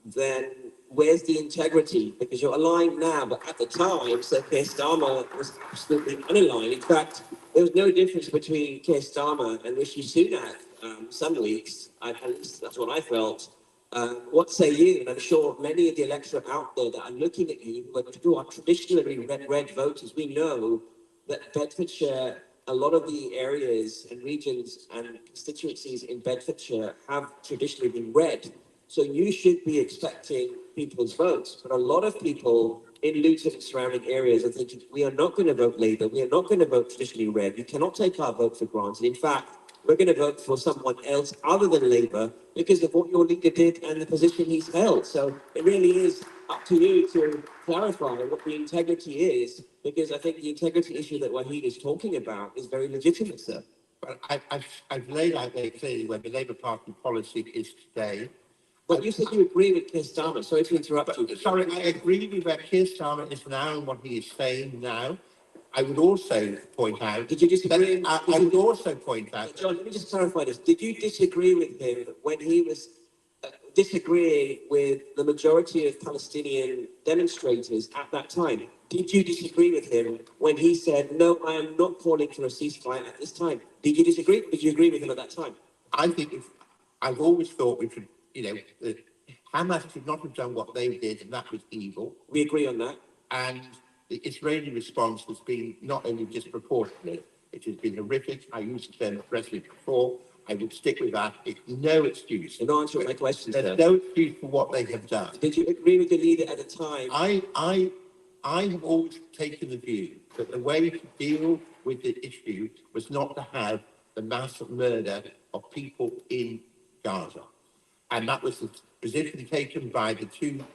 Then where's the integrity? Because you're aligned now, but at the time, Sir Keir Starmer was absolutely unaligned. In fact, there was no difference between Keir Starmer and Rishi Sunak some weeks. At least that's what I felt. What say you? And I'm sure many of the electorate out there that are looking at you, who are traditionally red voters, we know that Bedfordshire, a lot of the areas and regions and constituencies in Bedfordshire have traditionally been red. So you should be expecting people's votes. But a lot of people in Luton and surrounding areas are thinking, we are not going to vote Labour. We are not going to vote traditionally red. You cannot take our vote for granted. In fact, we're going to vote for someone else other than Labour because of what your leader did and the position he's held. So it really is up to you to clarify what the integrity is, because I think the integrity issue that Wahid is talking about is very legitimate, sir. But I've laid out very clearly where the Labour Party policy is today. But you said you agree with Keir Starmer. Sorry to interrupt you. Sorry, I agree with where Keir Starmer is now and what he is saying now. I would also point out... Did you disagree? I would also point out... John, let me just clarify this. Did you disagree with him when he was disagreeing with the majority of Palestinian demonstrators at that time? Did you disagree with him when he said, no, I am not calling for a ceasefire at this time? Did you disagree? Did you agree with him at that time? I think I've always thought we should... Hamas should not have done what they did, and that was evil. We agree on that. And the Israeli response has been not only disproportionate, it has been horrific. I used the term aggressive before. I would stick with that. It's no excuse. You're not answering my question, There's no excuse for what they have done. Did you agree with the leader at the time? I have always taken the view that the way to deal with the issue was not to have the mass murder of people in Gaza. And that was the position taken by the two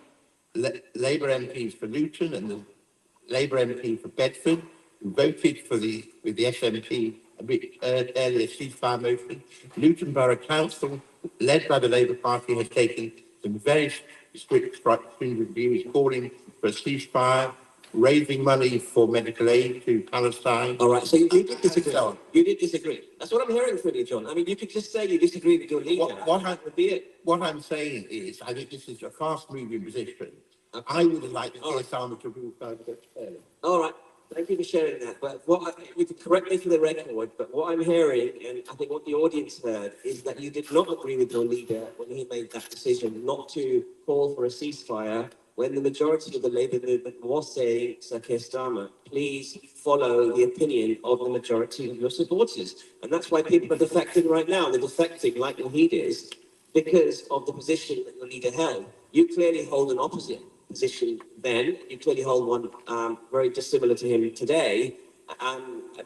Labour MPs for Luton and the Labour MP for Bedford, who voted for with the SNP earlier ceasefire motion. Luton Borough Council, led by the Labour Party, has taken some very strict views, calling for a ceasefire, raising money for medical aid to Palestine. All right, so you did disagree. You did disagree. That's what I'm hearing from you, John. I mean, you could just say you disagree with your leader. What I'm saying is, I think this is a fast-moving position. Okay. I would have liked Keir Starmer to rule first. All right, thank you for sharing that. But you can correct me for the record, but what I'm hearing, and I think what the audience heard, is that you did not agree with your leader when he made that decision not to call for a ceasefire. when the majority of the Labour movement was saying, Sir Keir Starmer, please follow the opinion of the majority of your supporters. And that's why people are defecting right now. They're defecting like Wahid is because of the position that your leader held. You clearly hold an opposite position then. You clearly hold one very dissimilar to him today,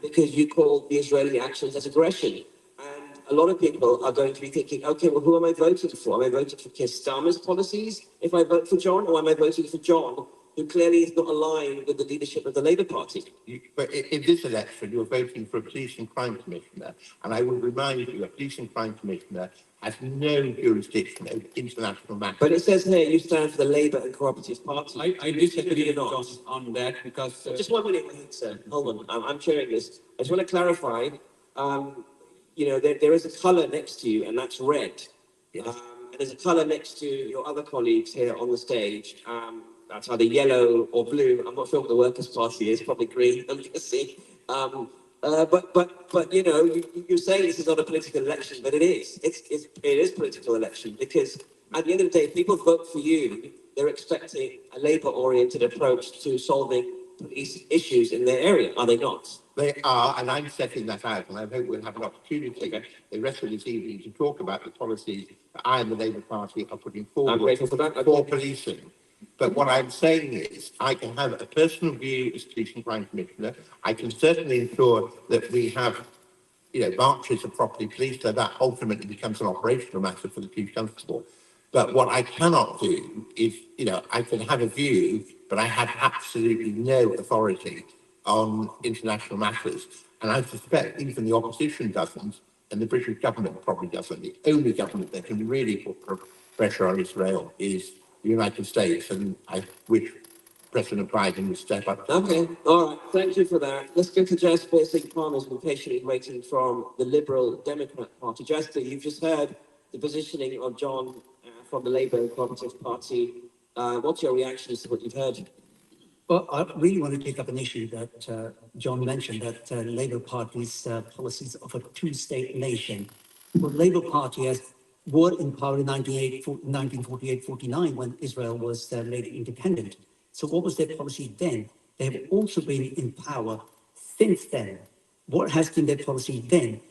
because you call the Israeli actions as aggression. And a lot of people are going to be thinking, okay, well, who am I voting for? Am I voting for Keir Starmer's policies if I vote for John, or am I voting for John, who clearly is not aligned with the leadership of the Labour Party? But in this election, you're voting for a police and crime commissioner, and I would remind you, a police and crime commissioner has no jurisdiction over international matters. But it says here you stand for the Labour and Cooperative Party. I disagree on that because... Just 1 minute, sir. Hold on. I'm chairing this. I just want to clarify. You know, there is a colour next to you, and that's red. Yes. And there's a colour next to your other colleagues here on the stage. That's either yellow or blue. I'm not sure what the Workers' Party is. Probably green. I'm guessing. But you know, you're saying this is not a political election, but it is. It is a political election because at the end of the day, if people vote for you, they're expecting a Labour-oriented approach to solving police issues in their area, are they not? They are, and I'm setting that out, and I hope we'll have an opportunity the rest of this evening to talk about the policies that I and the Labour Party are putting forward. I'm grateful for that. For policing. But what I'm saying is, I can have a personal view as Police and Crime Commissioner. I can certainly ensure that we have, you know, marches are properly policed, so that ultimately becomes an operational matter for the Chief Constable. But what I cannot do is, you know, I can have a view, but I have absolutely no authority on international matters. And I suspect even the opposition doesn't, and the British government probably doesn't. The only government that can really put pressure on Israel is the United States, and I wish President Biden would step up. Okay, all right, thank you for that. Let's go to Jasper Singh Palmer, who's been patiently waiting from the Liberal Democrat Party. Jasper, you've just heard the positioning of John from the Labour and Cooperative Party. What's your reaction to what you've heard? Well, I really want to take up an issue that John mentioned, that Labour Party's policies of a two-state nation. Well, Labour Party were in power in 1948-49 when Israel was made independent. So what was their policy then? They have also been in power since then. What has been their policy then?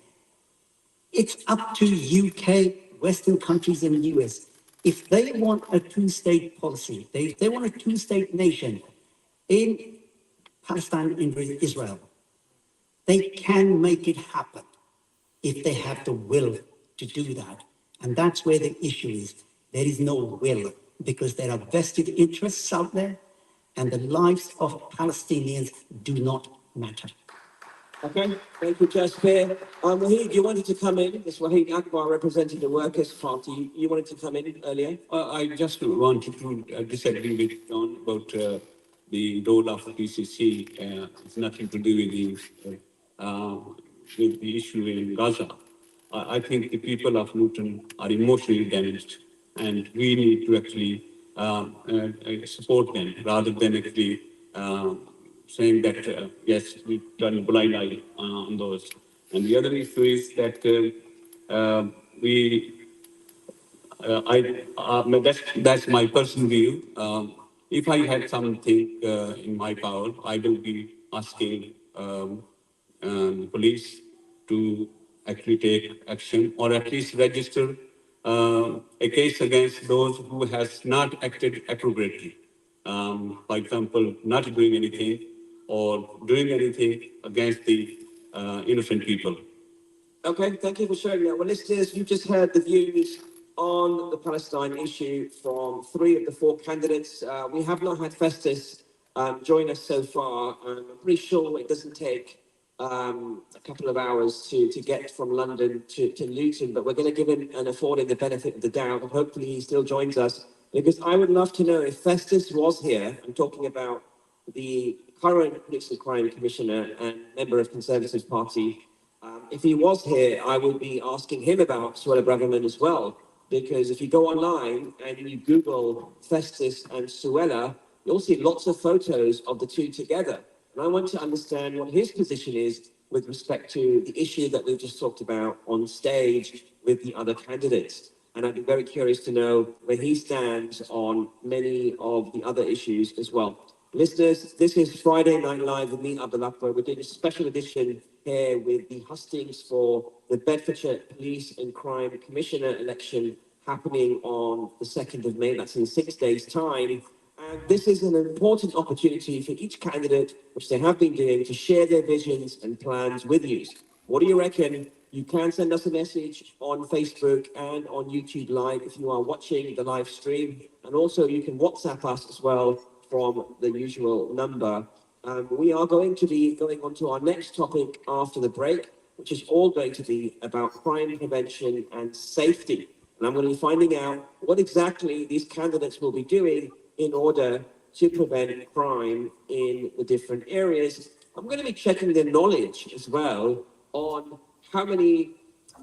It's up to UK, Western countries and the US. If they want a two-state policy, they want a two-state nation in Palestine and Israel, they can make it happen if they have the will to do that. And that's where the issue is. There is no will because there are vested interests out there and the lives of Palestinians do not matter. Okay, thank you, Jasper. Wahid, you wanted to come in. It's Wahid Akbar representing the Workers' Party. You wanted to come in earlier? I just wanted to disagree with John about the role of the PCC. It's nothing to do with the issue in Gaza. I think the people of Luton are emotionally damaged, and we need to actually support them rather than actually saying that, yes, we turn a blind eye on those. And the other issue is that that's my personal view. If I had something in my power, I will be asking the police to actually take action or at least register a case against those who has not acted appropriately. For example, not doing anything or doing anything against the innocent people. Okay, thank you for sharing that. Well, listeners, you just heard the views on the Palestine issue from 3 of the 4 candidates. We have not had Festus join us so far. I'm pretty sure it doesn't take a couple of hours to get from London to Luton, but we're going to give him and afford him the benefit of the doubt, and hopefully he still joins us, because I would love to know if Festus was here. I'm talking about the current Police and Crime Commissioner and member of Conservative Party. If he was here, I would be asking him about Suella Braverman as well, because if you go online and you Google Festus and Suella, you'll see lots of photos of the two together. And I want to understand what his position is with respect to the issue that we've just talked about on stage with the other candidates. and I'd be very curious to know where he stands on many of the other issues as well. Listeners, this is Friday Night Live with me, Abdul Akbar. We're doing a special edition here with the hustings for the Bedfordshire Police and Crime Commissioner election happening on the 2nd of May. That's in 6 days' time. And this is an important opportunity for each candidate, which they have been doing, to share their visions and plans with you. What do you reckon? You can send us a message on Facebook and on YouTube Live if you are watching the live stream. And also you can WhatsApp us as well from the usual number. We are going to be going on to our next topic after the break, which is all going to be about crime prevention and safety. And I'm going to be finding out what exactly these candidates will be doing in order to prevent crime in the different areas. I'm going to be checking their knowledge as well on how many,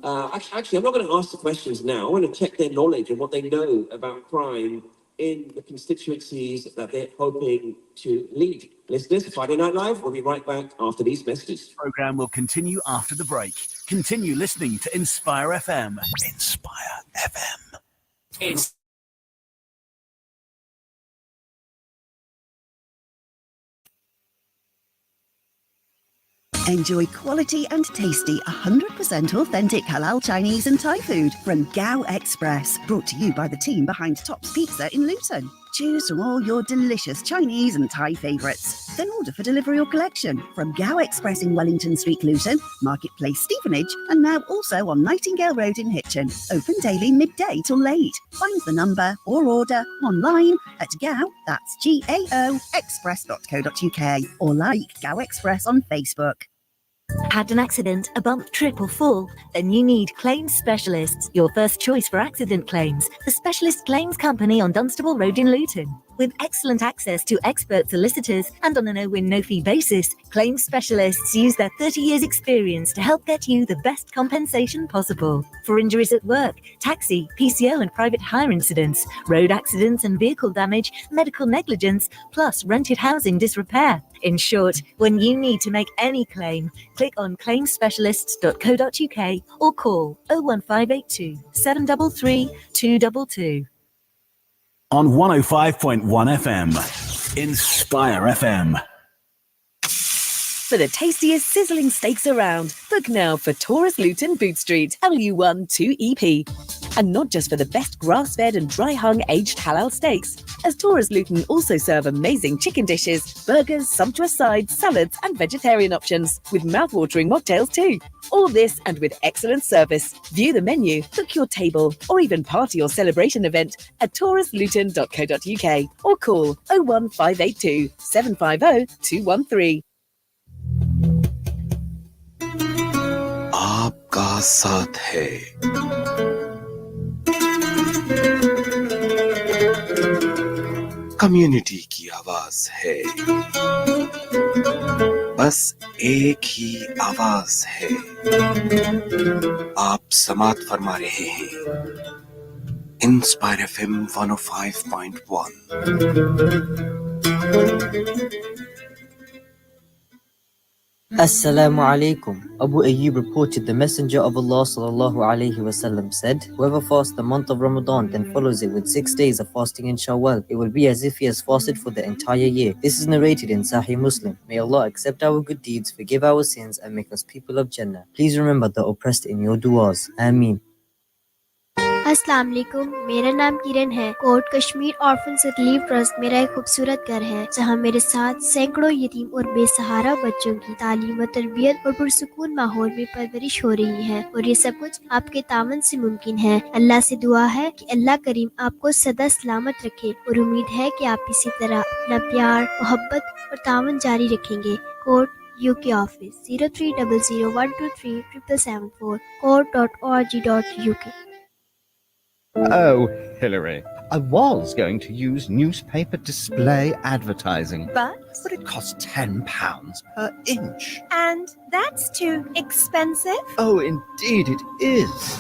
actually, I'm not going to ask the questions now. I want to check their knowledge and what they know about crime in the constituencies that they're hoping to lead. Listeners, Friday Night Live, we'll be right back after these messages. Program will continue after the break. Continue listening to Inspire FM. Inspire FM. Enjoy quality and tasty 100% authentic halal Chinese and Thai food from Gao Express, brought to you by the team behind Top's Pizza in Luton. Choose from all your delicious Chinese and Thai favourites. Then order for delivery or collection from Gao Express in Wellington Street, Luton, Marketplace, Stevenage, and now also on Nightingale Road in Hitchin. Open daily midday till late. Find the number or order online at Gao, that's GAO, express.co.uk, or like Gao Express on Facebook. Had an accident, a bump, trip or fall? Then you need Claims Specialists, your first choice for accident claims. The specialist claims company on Dunstable Road in Luton. With excellent access to expert solicitors and on a no-win, no-fee basis, Claims Specialists use their 30 years experience to help get you the best compensation possible. For injuries at work, taxi, PCO and private hire incidents, road accidents and vehicle damage, medical negligence, plus rented housing disrepair. In short, when you need to make any claim, click on claimspecialists.co.uk or call 01582 733 222. On 105.1 FM. Inspire FM. For the tastiest sizzling steaks around, book now for Taurus Luton Boot Street, LU1 2EP. And not just for the best grass-fed and dry-hung aged halal steaks, as Taurus Luton also serve amazing chicken dishes, burgers, sumptuous sides, salads and vegetarian options, with mouth-watering mocktails too. All this and with excellent service. View the menu, book your table, or even party or celebration event at taurusluton.co.uk or call 01582 750 213. आपका साथ है community की आवाज है बस एक ही आवाज है आप समात फरमा रहे हैं inspire FM 105.1 Assalamu alaikum. Abu Ayyub reported the Messenger of Allah sallallahu alaihi wasallam said, whoever fasts the month of Ramadan then follows it with 6 days of fasting in Shawwal, it will be as if he has fasted for the entire year. This is narrated in Sahih Muslim. May Allah accept our good deeds, forgive our sins and make us people of Jannah. Please remember the oppressed in your du'as. Ameen. अस्सलाम वालेकुम, मेरा नाम किरण है। कोट Kashmir orphans relief trust मेरा एक खूबसूरत घर है जहां मेरे साथ सैकड़ों यतीम और बेसहारा बच्चों की तालीम व तरबियत और पुरसुकून माहौल में परवरिश हो रही है और ये सब कुछ आपके तावन से मुमकिन है। अल्लाह से दुआ है कि अल्लाह करीम आपको सदा सलामत रखे और उम्मीद है कि आप इसी तरह अपना प्यार, मोहब्बत और तावन जारी रखेंगे। कोट UK office 0300123774 court.org.uk. Oh, Hillary, I was going to use newspaper display advertising. But it costs £10 per inch. And that's too expensive. Oh, indeed it is.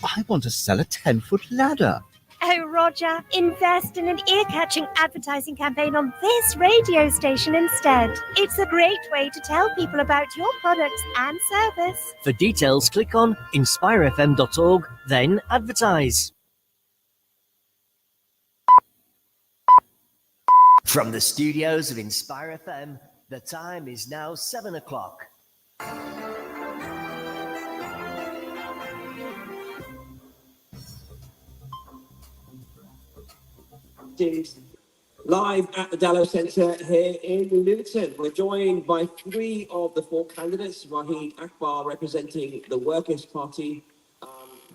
I want to sell a 10-foot ladder. Oh, Roger, invest in an ear-catching advertising campaign on this radio station instead. It's a great way to tell people about your products and service. For details, click on inspirefm.org, then advertise. From the studios of Inspire FM, the time is now 7 o'clock. Live at the Dallow Centre here in Luton. We're joined by three of the four candidates. Wahid Akbar representing the Workers' Party.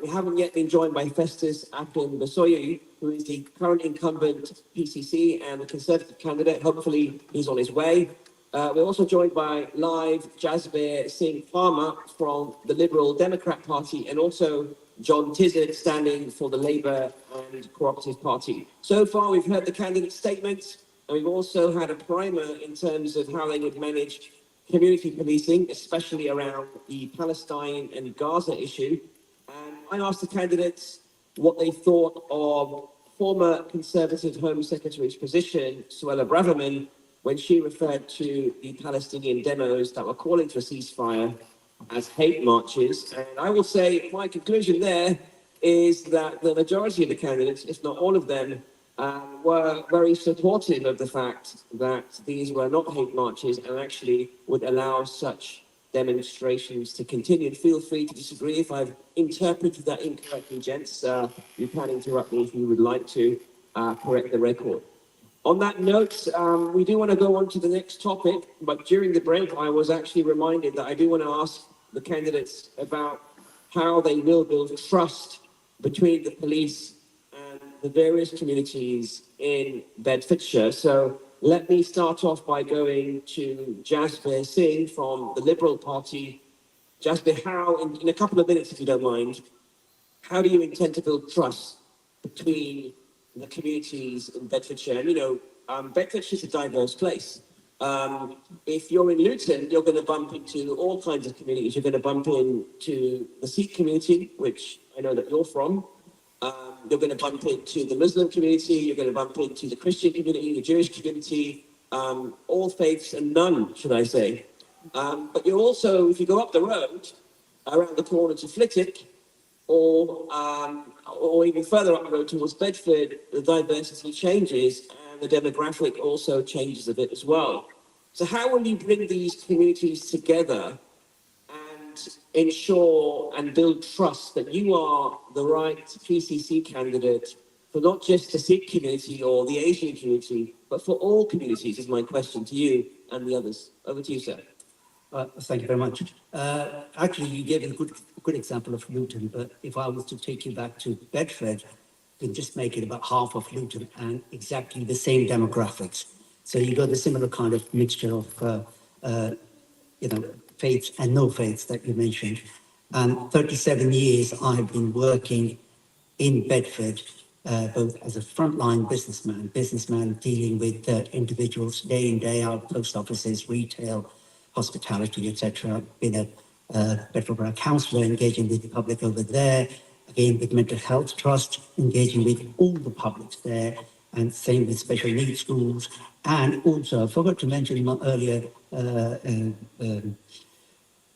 We haven't yet been joined by Festus Akin Basoyi, who is the current incumbent PCC and the Conservative candidate. Hopefully he's on his way. We're also joined by live Jasbir Singh Farmer from the Liberal Democrat Party, and also John Tizard standing for the Labour and Cooperative Party. So far, we've heard the candidate statements, and we've also had a primer in terms of how they would manage community policing, especially around the Palestine and Gaza issue. And I asked the candidates what they thought of former Conservative Home Secretary's position, Suella Braverman, when she referred to the Palestinian demos that were calling for a ceasefire as hate marches. And I will say my conclusion there is that the majority of the candidates, if not all of them, were very supportive of the fact that these were not hate marches and actually would allow such demonstrations to continue. Feel free to disagree if I've interpreted that incorrectly, gents. You can interrupt me if you would like to correct the record. On that note, we do want to go on to the next topic, but during the break, I was actually reminded that I do want to ask the candidates about how they will build trust between the police and the various communities in Bedfordshire. So let me start off by going to Jasbir Singh from the Liberal Party. Jasbir, how, in a couple of minutes, if you don't mind, how do you intend to build trust between the communities in Bedfordshire? And, Bedfordshire is a diverse place. If you're in Luton, you're going to bump into all kinds of communities. You're going to bump into the Sikh community, which I know that you're from. You're going to bump into the Muslim community. You're going to bump into the Christian community, the Jewish community, all faiths and none, should I say. But you're also, if you go up the road, around the corner to Flitwick, or even further up the road towards Bedford, the diversity changes and the demographic also changes a bit as well. So how will you bring these communities together and ensure and build trust that you are the right PCC candidate for not just the Sikh community or the Asian community, but for all communities, is my question to you and the others. Over to you, sir. Thank you very much. Actually, you gave a good example of Luton, but if I was to take you back to Bedford, you just make it about half of Luton and exactly the same demographics. So you got the similar kind of mixture of, faiths and no faiths that you mentioned. And 37 years I have been working in Bedford, both as a frontline businessman dealing with individuals day in, day out, post offices, retail, hospitality, etc. Been a Bedford Borough Councillor, engaging with the public over there, again with Mental Health Trust, engaging with all the publics there, and same with special needs schools. And also, I forgot to mention in my earlier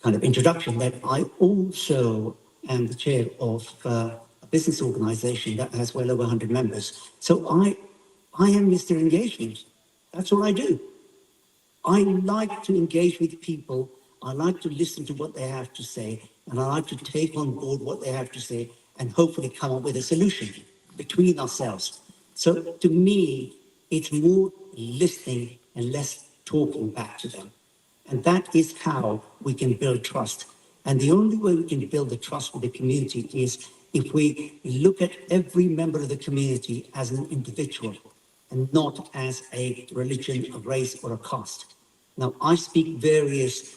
kind of introduction that I also am the chair of a business organisation that has well over 100 members. So I am Mr. Engagement. That's what I do. I like to engage with people. I like to listen to what they have to say, and I like to take on board what they have to say and hopefully come up with a solution between ourselves. So to me, it's more listening and less talking back to them. And that is how we can build trust. And the only way we can build the trust with the community is if we look at every member of the community as an individual and not as a religion, a race, or a caste. Now, I speak various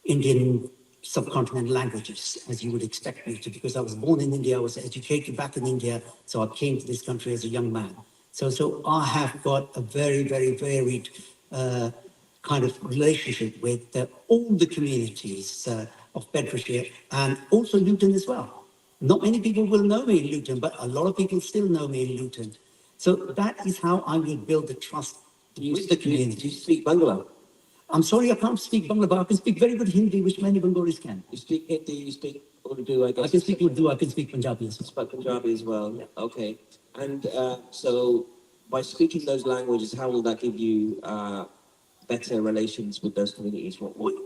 Indian subcontinental languages, as you would expect me to, because I was born in India, I was educated back in India, so I came to this country as a young man. So I have got a very, very varied kind of relationship with all the communities of Bedfordshire and also Luton as well. Not many people will know me in Luton, but a lot of people still know me in Luton. So that is how I will build the trust with the community. Do you speak Bangla? I'm sorry, I can't speak Bangla, but I can speak very good Hindi, which many Bengalis can. You speak Hindi, you speak Urdu, I guess. I can speak Urdu, I can speak Punjabi as well. Speak Punjabi as well. Yeah. Okay. And so by speaking those languages, how will that give you better relations with those communities?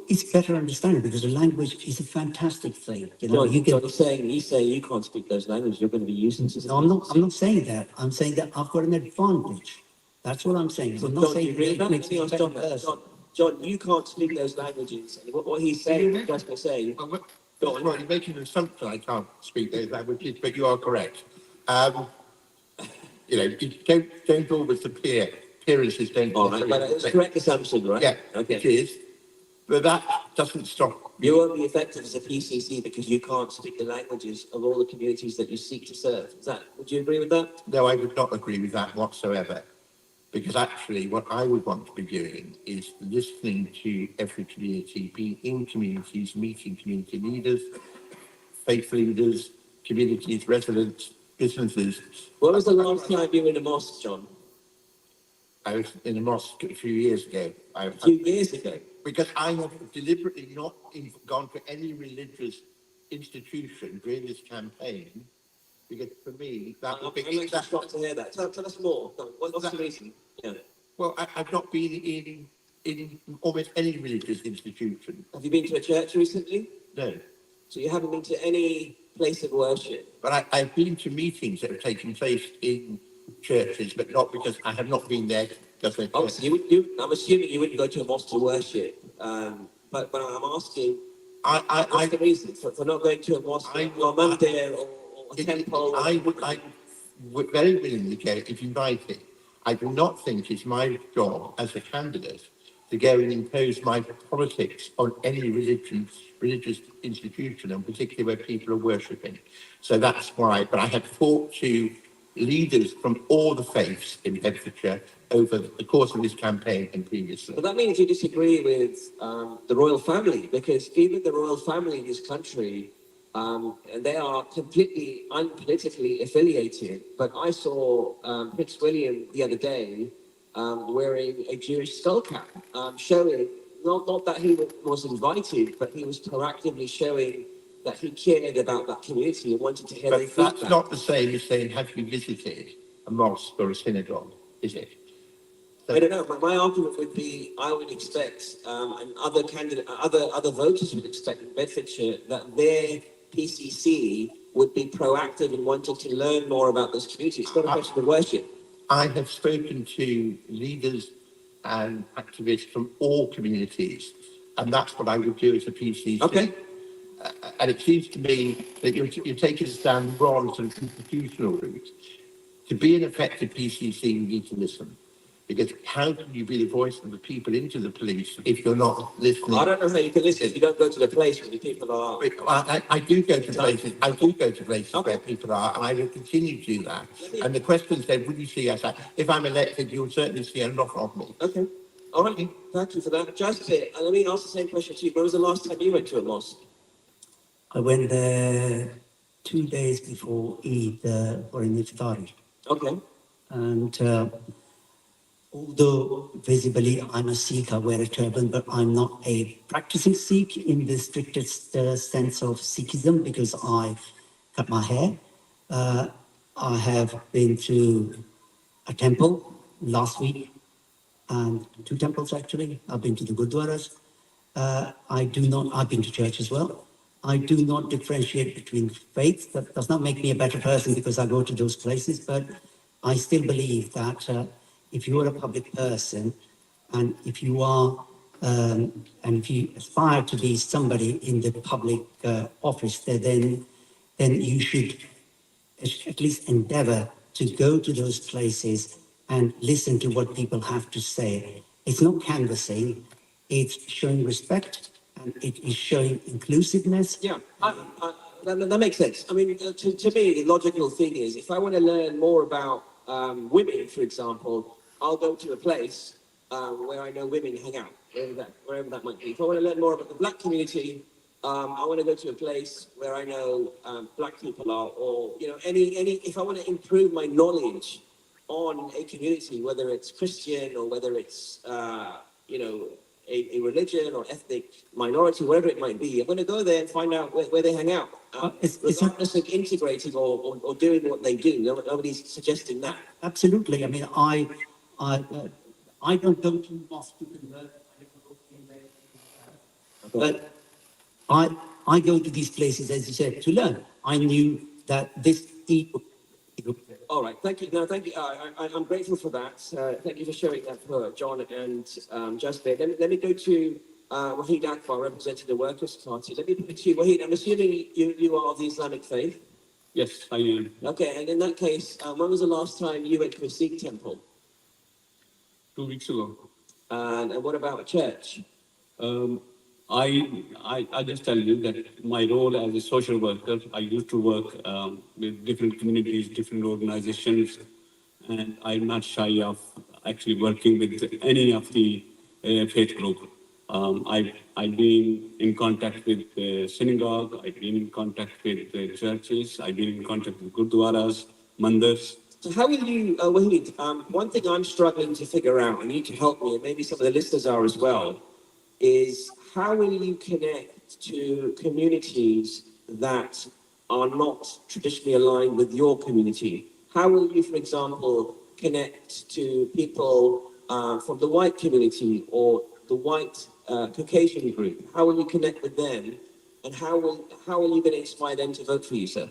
It's better understanding because the language is a fantastic thing. You know, He's saying you can't speak those languages, you're going to be using it. No, I'm not saying that. I'm saying that I've got an advantage. That's what I'm saying. I'm not saying that makes me a better person. John, you can't speak those languages. And what he's saying, just to say. Well, you're making an assumption I can't speak those languages, but you are correct. You know, don't always appear. Appearances don't. All right, but it's a correct assumption, right? Yeah, okay. It is. But that doesn't stop. You won't be effective as a PCC because you can't speak the languages of all the communities that you seek to serve. Would you agree with that? No, I would not agree with that whatsoever. Because actually what I would want to be doing is listening to every community, being in communities, meeting community leaders, faith leaders, communities, residents, businesses. When was the last time you were in a mosque, John? I was in a mosque a few years ago. A few years ago? Because I have deliberately not gone to any religious institution during this campaign. Because for me, that would be... I'm actually shocked to hear that. Tell us more. What's the reason? Yeah. Well, I've not been in almost any religious institution. Have you been to a church recently? No. So you haven't been to any place of worship? But I've been to meetings that have taken place in churches, but not because I have not been there. Obviously, I'm assuming you wouldn't go to a mosque to worship. But I'm asking, what's the reason for not going to a mosque or a mandir or a temple? I would very willingly go if invited. I do not think it's my job as a candidate to go and impose my politics on any religious institution, and particularly where people are worshipping. So that's why. But I have talked to leaders from all the faiths in Bedfordshire over the course of this campaign and previously. But that means you disagree with the royal family, because even the royal family in this country, they are completely unpolitically affiliated. But I saw Prince William the other day wearing a Jewish skull cap, showing not that he was invited, but he was proactively showing that he cared about that community and wanted to hear their feedback. But that's not the same as saying, have you visited a mosque or a synagogue, is it? So, I don't know, but my argument would be, I would expect, and other voters would expect in Bedfordshire, that their PCC would be proactive in wanting to learn more about this community. It's not a question of worship. I have spoken to leaders and activists from all communities, and that's what I would do as a PCC. Okay. And it seems to me that you're taking a stand wrong to the constitutional route. To be an effective PCC, you need to listen. Because how can you be the voice of the people into the police if you're not listening? I don't know how you can listen if you don't go to the place where the people are. I do go to places. I do go to places where people are, and I will continue to do that. And the question said, would you see us? If I'm elected, you'll certainly see a lot of me. Okay. All right. Thank you for that. Just a bit. And let me ask the same question to you. When was the last time you went to a mosque? I went there 2 days before Eid for an iftari. Okay. And although visibly I'm a Sikh, I wear a turban, but I'm not a practicing Sikh in the strictest sense of Sikhism because I cut my hair. I have been to a temple last week, and 2 temples actually. I've been to the Gurdwaras. I've been to church as well. I do not differentiate between faiths. That does not make me a better person because I go to those places, but I still believe that if you are a public person and if you are, and if you aspire to be somebody in the public office, then you should at least endeavor to go to those places and listen to what people have to say. It's not canvassing, it's showing respect, and it is showing inclusiveness. Yeah, that makes sense. I mean, to me, the logical thing is, if I want to learn more about women, for example, I'll go to a place where I know women hang out, wherever that might be. If I want to learn more about the black community, I want to go to a place where I know black people are, or if I want to improve my knowledge on a community, whether it's Christian or whether it's a religion or ethnic minority, whatever it might be, I'm going to go there and find out where they hang out. Regardless of integrating or doing what they do. Nobody's suggesting that. Absolutely. I mean, I don't go to mosque to convert, but I go to these places, as you said, to learn. I knew that this people. All right, thank you. No, thank you. I'm grateful for that. Thank you for sharing that for John and Jasper. Let me go to Wahid Akbar, representing the Workers' Party. Let me put to you, Wahid. I'm assuming you are of the Islamic faith. Yes, I am. Okay, and in that case, when was the last time you went to a Sikh temple? 2 weeks ago. And what about a church? I just tell you that my role as a social worker, I used to work with different communities, different organizations, and I'm not shy of actually working with any of the faith group. I've been in contact with the synagogue, I've been in contact with the churches, I've been in contact with gurdwaras, mandirs. So how will you, Wahid, one thing I'm struggling to figure out, and you can help me, and maybe some of the listeners are as well, is how will you connect to communities that are not traditionally aligned with your community? How will you, for example, connect to people from the white community or the white Caucasian group? How will you connect with them? And how are you going to inspire them to vote for you, sir?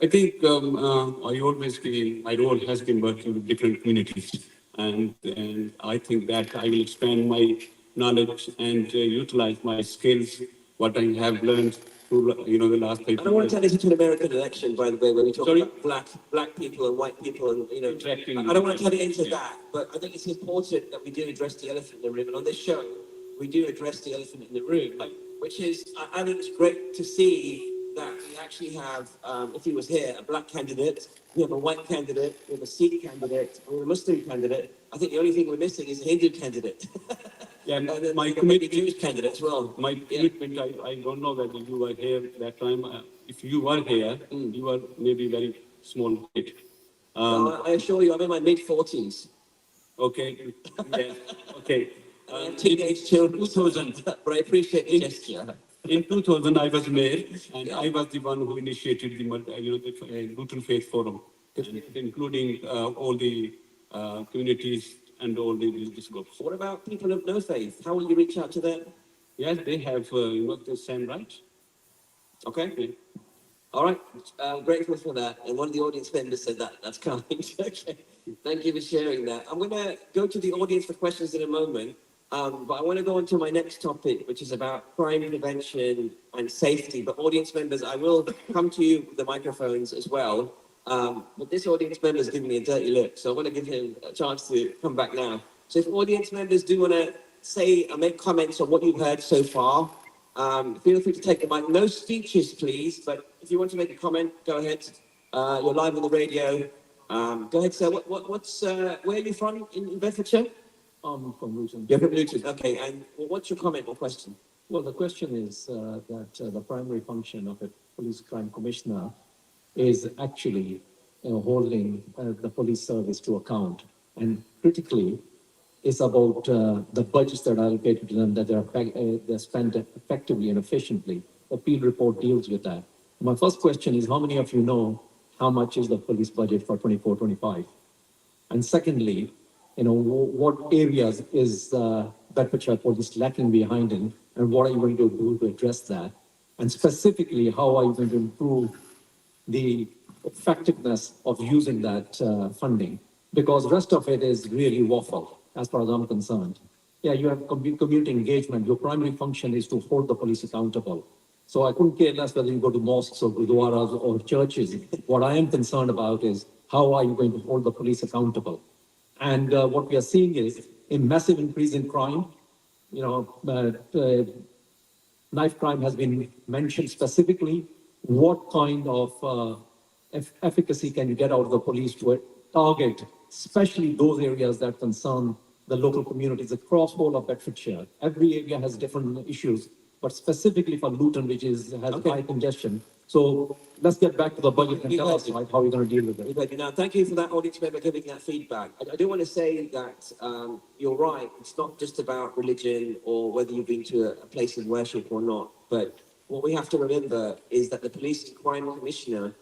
I think my role has been working with different communities, and I think that I will expand my knowledge and utilize my skills, what I have learned through the last 5 years. I don't want to turn this into an American election, by the way, when we talk about black people and white people, and I don't want to turn it into that, but I think it's important that we do address the elephant in the room, and on this show, we do address the elephant in the room, which is, I think it's great to see that we actually have, if he was here, a black candidate, we have a white candidate, we have a Sikh candidate, we have a Muslim candidate. I think the only thing we're missing is a Hindu candidate. Yeah, and my committee Jewish candidate as well. My commitment, I don't know whether you were here that time. If you were here, you were maybe very small kid. I assure you, I'm in my mid-40s. Okay, yeah, okay. Teenage children, 2000, but I appreciate the gesture. In 2000, I was mayor, and I was the one who initiated the Neutral Faith Forum, including all the communities and all the religious groups. What about people of no faith? How will you reach out to them? Yes, they have the same rights. Okay. Yeah. All right. I'm grateful for that. And one of the audience members said that. That's kind. Okay. Thank you for sharing that. I'm going to go to the audience for questions in a moment. But I want to go on to my next topic, which is about crime prevention and safety. But audience members, I will come to you with the microphones as well. But this audience member is giving me a dirty look, so I want to give him a chance to come back now. So if audience members do want to say or make comments on what you've heard so far, feel free to take the mic. No speeches, please, but if you want to make a comment, go ahead. You're live on the radio. Go ahead, sir. Where are you from in Bedfordshire? I'm from Luton. You're from Luton, okay. And what's your comment or question? Well, the question is that the primary function of a police crime commissioner is actually holding the police service to account. And critically, it's about the budgets that are allocated to them, that they're spent effectively and efficiently. The field report deals with that. My first question is, how many of you know how much is the police budget for 24-25? And secondly, what areas is Bedfordshire Police lacking behind in, and what are you going to do to address that? And specifically, how are you going to improve the effectiveness of using that funding? Because the rest of it is really waffle, as far as I'm concerned. Yeah, you have community engagement. Your primary function is to hold the police accountable. So I couldn't care less whether you go to mosques or gurdwaras or churches. What I am concerned about is how are you going to hold the police accountable? And what we are seeing is a massive increase in crime. Knife crime has been mentioned specifically. What kind of efficacy can you get out of the police to target, especially those areas that concern the local communities across all of Bedfordshire? Every area has different issues, but specifically for Luton, which has high congestion. So let's get back to the budget and tell us how we're going to deal with it. Now, thank you for that audience member giving that feedback. I do want to say that you're right. It's not just about religion or whether you've been to a place of worship or not. But what we have to remember is that the Police and Crime Commissioner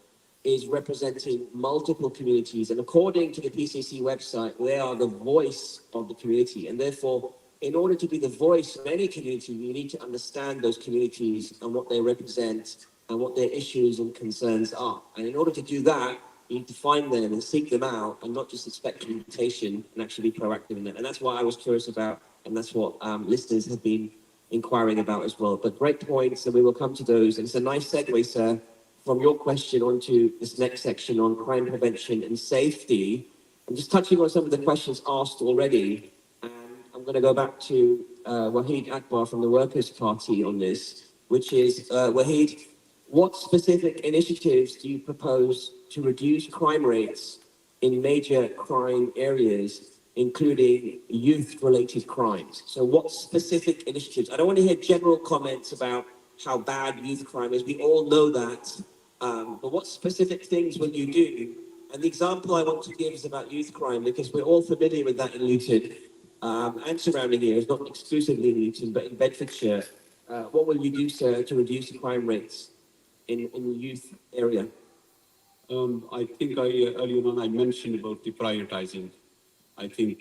is representing multiple communities. And according to the PCC website, they are the voice of the community. And therefore, in order to be the voice of any community, you need to understand those communities and what they represent and what their issues and concerns are. And in order to do that, you need to find them and seek them out and not just expect an invitation and actually be proactive in it. And that's what I was curious about, and that's what listeners have been inquiring about as well. But great points, and we will come to those. And it's a nice segue, sir, from your question onto this next section on crime prevention and safety. I'm just touching on some of the questions asked already. I'm going to go back to Wahid Akbar from the Workers' Party on this, which is, Wahid, what specific initiatives do you propose to reduce crime rates in major crime areas, including youth-related crimes? So what specific initiatives? I don't want to hear general comments about how bad youth crime is. We all know that. But what specific things will you do? And the example I want to give is about youth crime, because we're all familiar with that in Luton. And surrounding areas, not exclusively in Luton, but in Bedfordshire. What will you do, sir, to reduce the crime rates in the youth area? I think earlier on I mentioned about the prioritizing. I think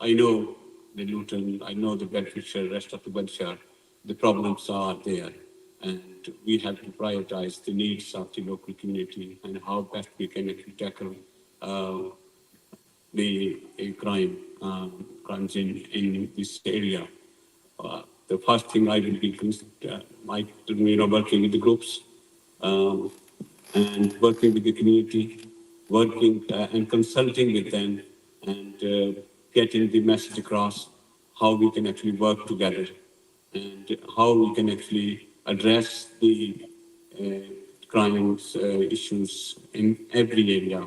I know the Luton, I know the Bedfordshire, rest of the Bedfordshire, the problems are there. And we have to prioritize the needs of the local community and how best we can actually tackle the crimes in this area. The first thing I will be working with the groups and working with the community, working and consulting with them, and getting the message across how we can actually work together and how we can actually address the crimes issues in every area.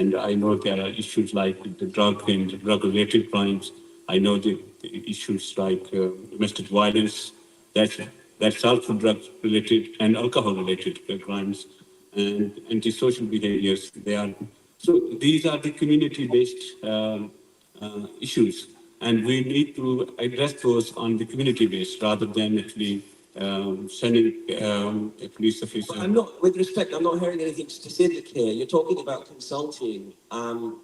And I know there are issues like the drug and drug-related crimes. I know the issues like domestic violence. That's also drug-related and alcohol-related crimes and antisocial behaviors. So these are the community-based issues, and we need to address those on the community-based rather than actually sending a police officer. I'm not, with respect, I'm not hearing anything specific here. You're talking about consulting,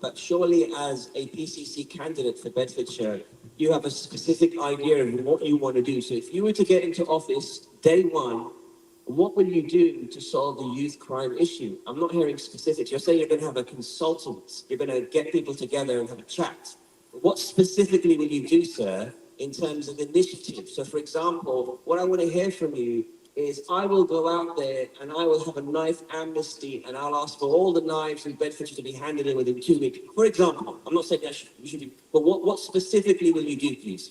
but surely as a PCC candidate for Bedfordshire, you have a specific idea of what you want to do. So if you were to get into office day one, what will you do to solve the youth crime issue? I'm not hearing specifics. You're saying you're going to have a consultant. You're going to get people together and have a chat. But what specifically will you do, sir, in terms of initiatives? So, for example, what I want to hear from you is I will go out there and I will have a knife amnesty and I'll ask for all the knives in Bedfordshire to be handed in within 2 weeks. For example, I'm not saying that you should do, but what specifically will you do, please?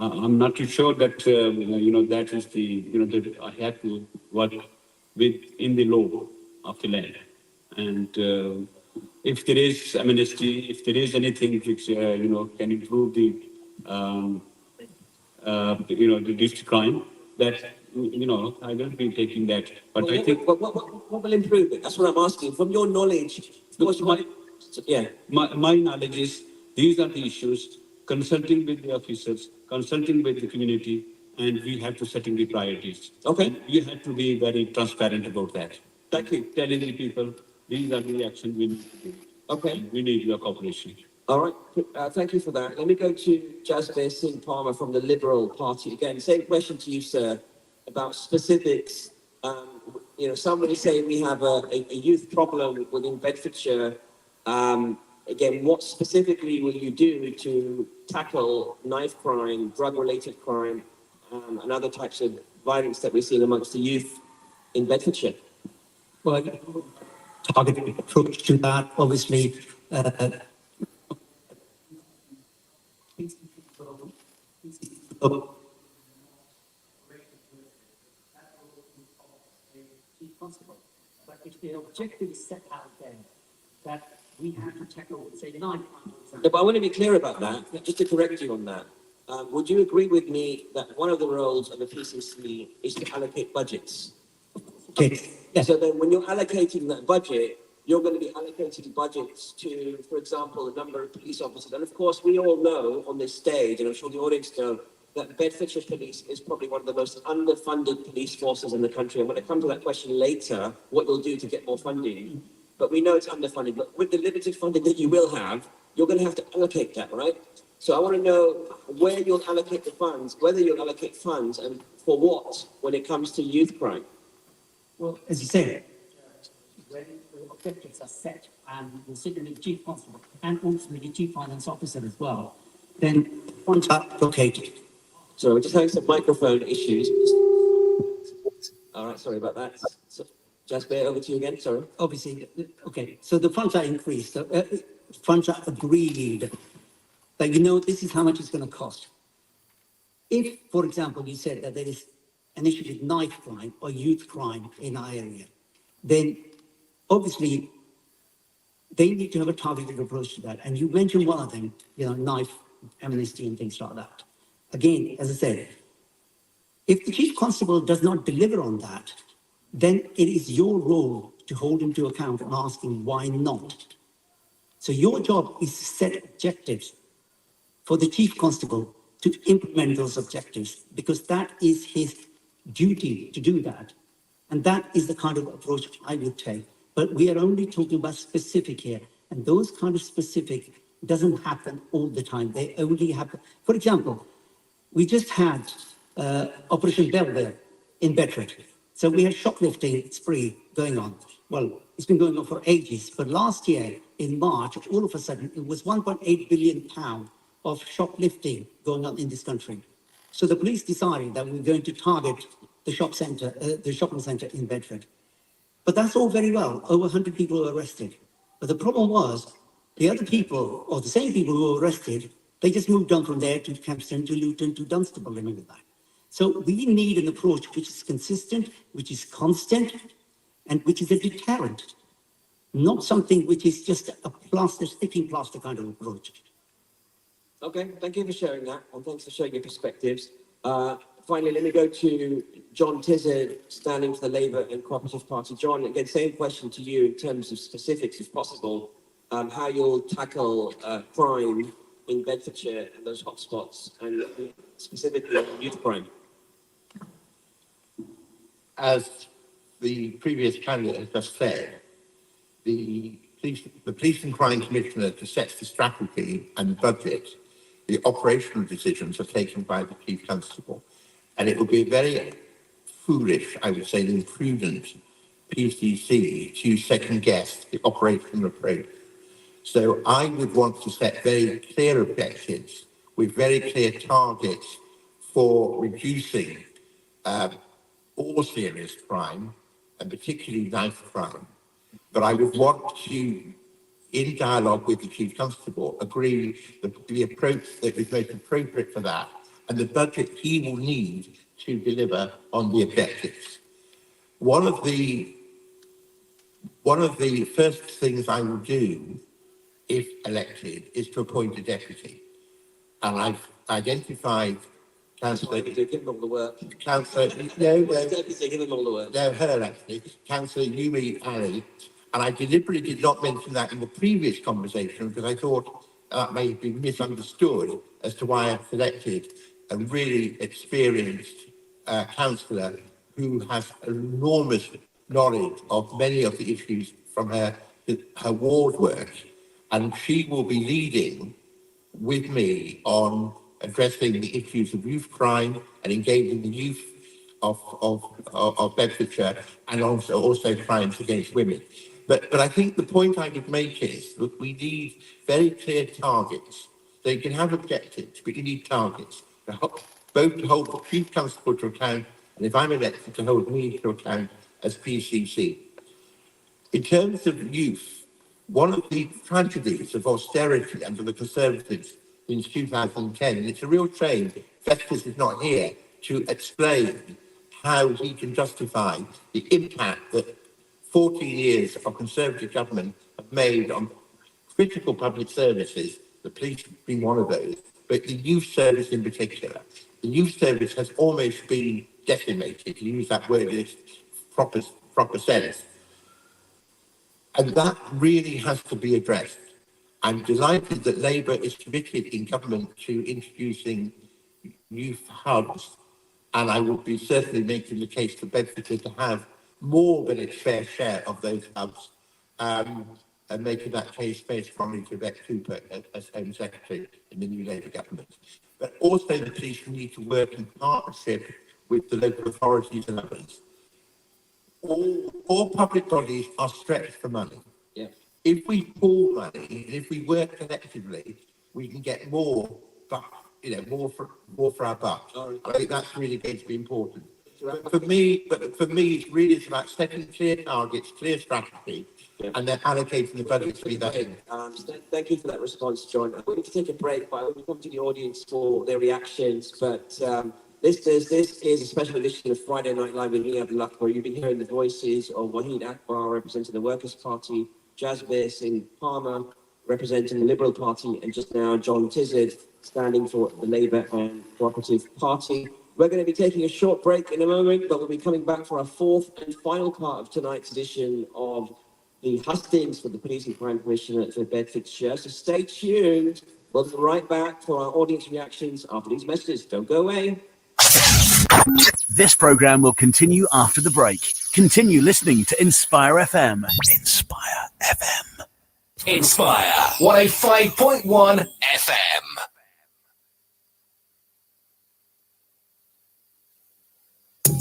I'm not too sure that, that is that I have to work within the law of the land. And if there is amnesty, if there is anything which, can improve the district crime, that, I will be taking that. But I think... What will improve it? That's what I'm asking. From your knowledge, my knowledge is these are the issues, consulting with the officers, consulting with the community, and we have to setting the priorities. Okay. And we have to be very transparent about that. Thank you. Telling the people, these are the actions we need to do. Okay. And we need your cooperation. All right. Thank you for that. Let me go to Jasbir Singh Palmer from the Liberal Party. Again, same question to you, sir, about specifics. Somebody saying we have a youth problem within Bedfordshire. Again, what specifically will you do to tackle knife crime, drug-related crime, and other types of violence that we're seeing amongst the youth in Bedfordshire? Well, targeted approach to that, obviously. But if the objective is set out there, that we have to tackle, say, 9 crimes. No, but I want to be clear about that, just to correct you on that. Would you agree with me that one of the roles of a PCC is to allocate budgets? Okay. Yeah. So then when you're allocating that budget, you're going to be allocating budgets to, for example, a number of police officers. And of course, we all know on this stage, and I'm sure the audience know, that Bedfordshire Police is probably one of the most underfunded police forces in the country. I'm going to come to that question later, what you'll do to get more funding. But we know it's underfunded. But with the limited funding that you will have, you're going to have to allocate that, right? So I want to know where you'll allocate the funds, whether you'll allocate funds, and for what when it comes to youth crime. Well, as you say, when the objectives are set and considering the chief constable and ultimately the chief finance officer as well, then funds are allocated. So we're just having some microphone issues. All right, sorry about that. So, Jasper, over to you again, sorry. Obviously, okay, so the funds are increased, so, funds are agreed. But you know, this is how much it's going to cost. If, for example, you said that there is an issue with knife crime or youth crime in our area, then obviously they need to have a targeted approach to that. And you mentioned one of them, you know, knife amnesty and things like that. Again, as I said, if the chief constable does not deliver on that, then it is your role to hold him to account and ask him why not. So your job is to set objectives for the chief constable to implement those objectives, because that is his duty to do that. And that is the kind of approach I would take. But we are only talking about specific here. And those kind of specific doesn't happen all the time. They only happen. For example, we just had Operation Belvedere in Bedford. So we had shoplifting spree going on. Well, it's been going on for ages. But last year, in March, all of a sudden, it was £1.8 billion of shoplifting going on in this country. So the police decided that we were going to target the shopping centre in Bedford. But that's all very well. Over 100 people were arrested. But the problem was, the other people, or the same people who were arrested, they just moved on from there to Campston, to Luton, to Dunstable, and all that. So we need an approach which is consistent, which is constant, and which is a deterrent, not something which is just a plaster, sticking plaster kind of approach. Okay, thank you for sharing that, and thanks for sharing your perspectives. Finally, let me go to John Tizard, standing for the Labour and Cooperative Party. John, again, same question to you in terms of specifics, if possible, how you'll tackle crime in Bedfordshire and those hotspots, and specifically youth crime. As the previous candidate has just said, the Police and Crime Commissioner sets the strategy and budget. The operational decisions are taken by the Chief Constable. And it would be very foolish, I would say, imprudent PCC to second guess the operational approach. So I would want to set very clear objectives with very clear targets for reducing all serious crime, and particularly knife crime. But I would want to, in dialogue with the Chief Constable, agree the approach that is most appropriate for that, and the budget he will need to deliver on the objectives. One of the first things I will do, if elected, is to appoint a deputy. And I've identified Councillor... Give him all the work. Councillor... No, give him all the work. No, her actually. Councillor Yumi Ali. And I deliberately did not mention that in the previous conversation because I thought that may have been misunderstood as to why I selected a really experienced councillor who has enormous knowledge of many of the issues from her ward work. And she will be leading with me on addressing the issues of youth crime and engaging the youth of Bedfordshire, and also crimes against women. But I think the point I would make is that we need very clear targets. So you can have objectives, but you need targets, both to hold the Chief Constable to account, and if I'm elected, to hold me to account as PCC. In terms of youth, one of the tragedies of austerity under the Conservatives since 2010, and it's a real shame Festus is not here to explain how he can justify the impact that 14 years of Conservative government have made on critical public services, the police being one of those, but the youth service in particular. The youth service has almost been decimated, to use that word in its proper sense. And that really has to be addressed. I'm delighted that Labour is committed in government to introducing youth hubs, and I will be certainly making the case for Bedfordshire to have more than its fair share of those hubs, and making that case very strongly to Rebecca Cooper as Home Secretary in the new Labour government. But also the police need to work in partnership with the local authorities and others. All public bodies are stretched for money. Yeah. If we pool money, and if we work collectively, we can get more, but more for our buck. I think that's really going to be important. But for me, it's really about setting clear targets, clear strategy, and then allocating the budget to that in. Thank you for that response, John. We need to take a break, but I will come to the audience for their reactions. But this is a special edition of Friday Night Live with me, Abdullah, where you've been hearing the voices of Wahid Akbar representing the Workers' Party, Jasbir Singh Palmer representing the Liberal Party, and just now John Tizard standing for the Labour and Cooperative Party. We're going to be taking a short break in a moment, but we'll be coming back for our fourth and final part of tonight's edition of the Hustings for the Police and Crime Commissioner for Bedfordshire. So stay tuned. We'll be right back for our audience reactions after these messages. Don't go away. This program will continue after the break. Continue listening to Inspire FM. Inspire FM. Inspire 105.1 FM.